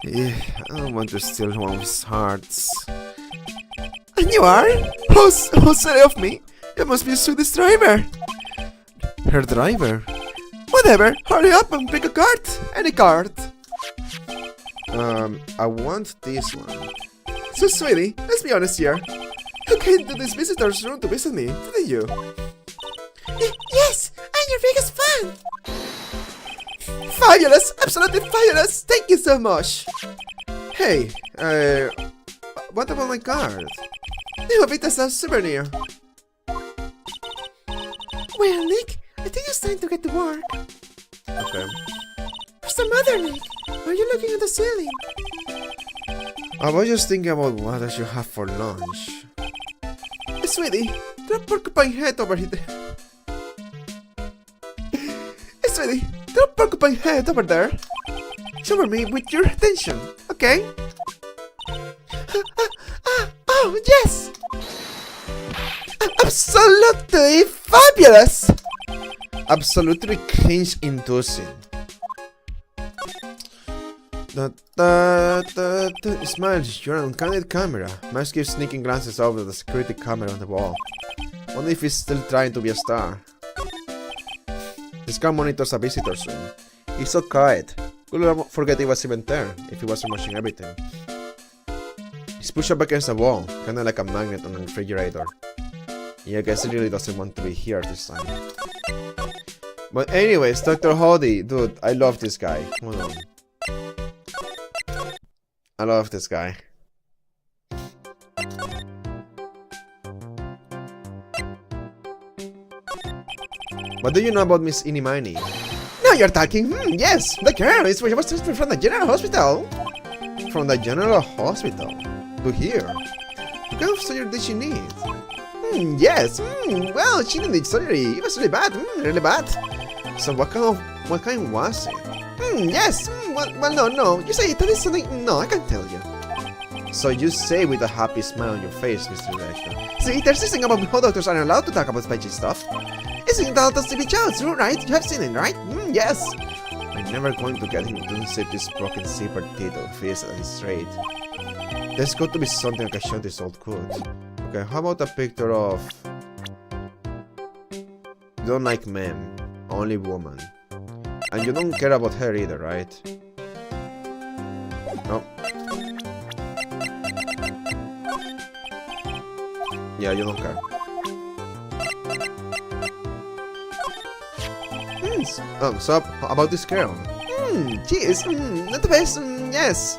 Yeah, I don't want to steal one of his hearts. And you are? How silly of me! You must be Sweetie's driver! Her driver? Whatever, hurry up and pick a card! Any card! I want this one. So, sweetie, let's be honest here. You came to this visitor's room to visit me, didn't you? Yes, I'm your biggest fan! Fabulous! Absolutely fabulous! Thank you so much! Hey, what about my card? Leave a bit as a souvenir. Well, Nick, I think it's time to get to work. Okay. What's the matter, Nick? Why are you looking at the ceiling? I was just thinking about what I should have for lunch. Hey, sweetie, there's a porcupine head over here. Hey, sweetie, there's a porcupine head over there. Shower me with your attention, okay? Oh, yes! Absolutely fabulous! Absolutely cringe-inducing. Smiles, you're on candid camera. Miles gives sneaking glances over the security camera on the wall. Wonder if he's still trying to be a star. This guy monitors a visitor's room. He's so quiet. Could forget he was even there if he wasn't watching everything. He's pushed up against the wall, kinda like a magnet on a refrigerator. Yeah, I guess he really doesn't want to be here this time. But anyways, Dr. Hody, dude, I love this guy. Hold on. I love this guy. What do you know about Miss Inimani? Now you're talking. Yes, the girl is was transferred from the general hospital. From the general hospital to here. What kind of surgery did she need? Yes. Well, she needed surgery. It was really bad. Really bad. So what kind was it? Yes. Well, no. You say that is something. No, I can't tell you. So you say with a happy smile on your face, Mr. Director. See, there's this thing about how doctors aren't allowed to talk about spicy stuff. Isn't that the TV shows, right? You have seen it, right? Yes. I'm never going to get him to unsip this broken zipper teeth of his and his straight. There's got to be something I can show this old coot. Okay, how about a picture of... You don't like men, only woman. And you don't care about her either, right? No. Yeah, you don't care. So about this girl? She is not the best, yes.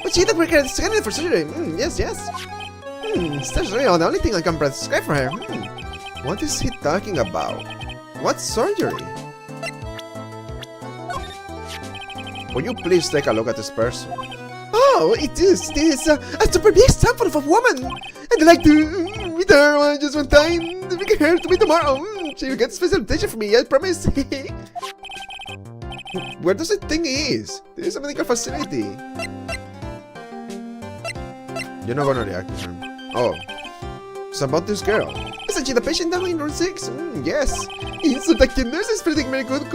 But she did require scanning for surgery, yes. That's really the only thing I can prescribe for her. What is he talking about? What surgery? Will you please take a look at this person? Oh, it is a super big sample of a woman. And I'd like to meet her just one time. Bring her to me tomorrow. She will get special attention from me, I promise. Where does it think he is? This is a medical facility. You're not gonna react to her. Oh. So about this girl. Isn't she the patient down in room 6? Yes. So the nurse is pretty very good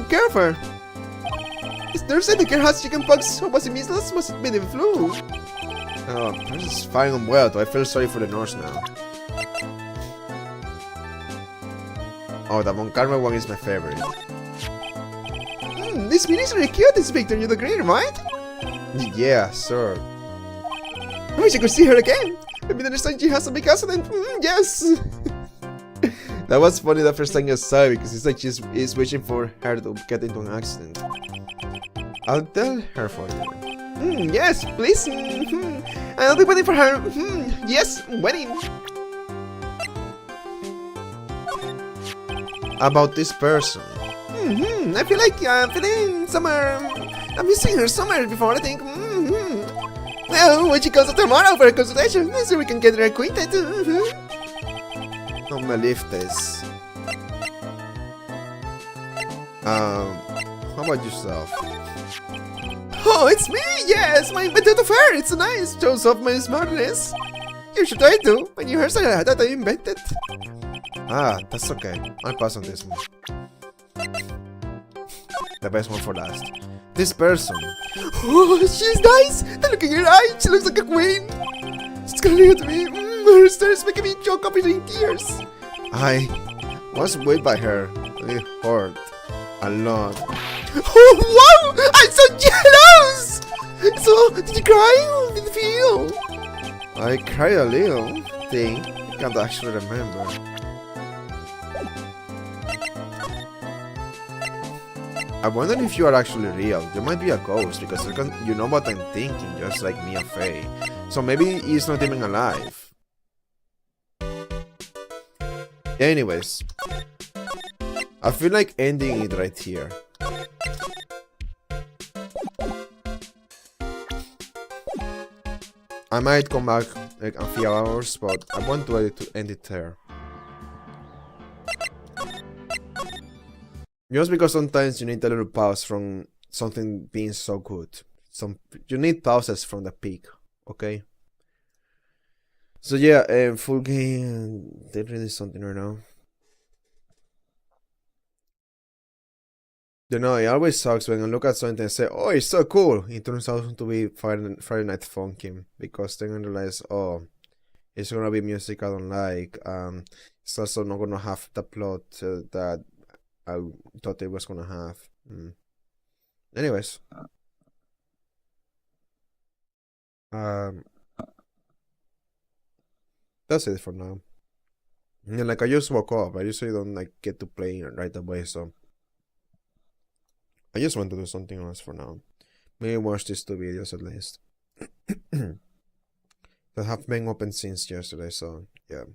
care of her. This nurse said the girl has chickenpox. Was it measles? Was it maybe flu? Oh, this is fine and well, though I feel sorry for the nurse now. Oh, the Von Carmel one is my favorite. This mini is really cute, this Victor. You'd agree, right? Yeah, sure. I wish I could see her again. Maybe the next time she has a big accident. Yes. That was funny the first time I saw it because it's like she's wishing for her to get into an accident. I'll tell her for you. Yes, please. I'll be waiting for her. Yes, waiting. About this person. I feel like I'm feeling somewhere. I'm missing her somewhere before, I think. Well, when she comes tomorrow for a consultation, so we can get her acquainted. Don't believe this. How about yourself? Oh, it's me! Yes, my invented of hair! It's nice! Shows off my smartness! You should try to, when you heard that I invented. Ah, that's okay. I'll pass on this one. The best one for last. This person. Oh, she's nice! The look in her eye, she looks like a queen! She's gonna look at me. Her stare is making me choke up in tears. I was waited by her. It hurt a lot. Oh, wow! I'm so jealous! So, did you cry? How did you feel? I cried a little. I can't actually remember. I wonder if you are actually real. You might be a ghost because you know what I'm thinking, just like Mia Fey. So maybe he's not even alive. Anyways, I feel like ending it right here. I might come back like a few hours, but I want to end it there. Just because sometimes you need a little pause from something being so good. You need pauses from the peak, okay? So yeah, full game. They're really something right now. You know, it always sucks when I look at something and say, "Oh, it's so cool." It turns out to be Friday Night Funkin' because then I realize, oh, it's gonna be music I don't like. It's also not gonna have the plot that I thought it was gonna have. Anyways, that's it for now. And like I just woke up. I usually don't like get to play right away, so I just want to do something else for now. Maybe watch these 2 videos at least. That have been open since yesterday, so yeah.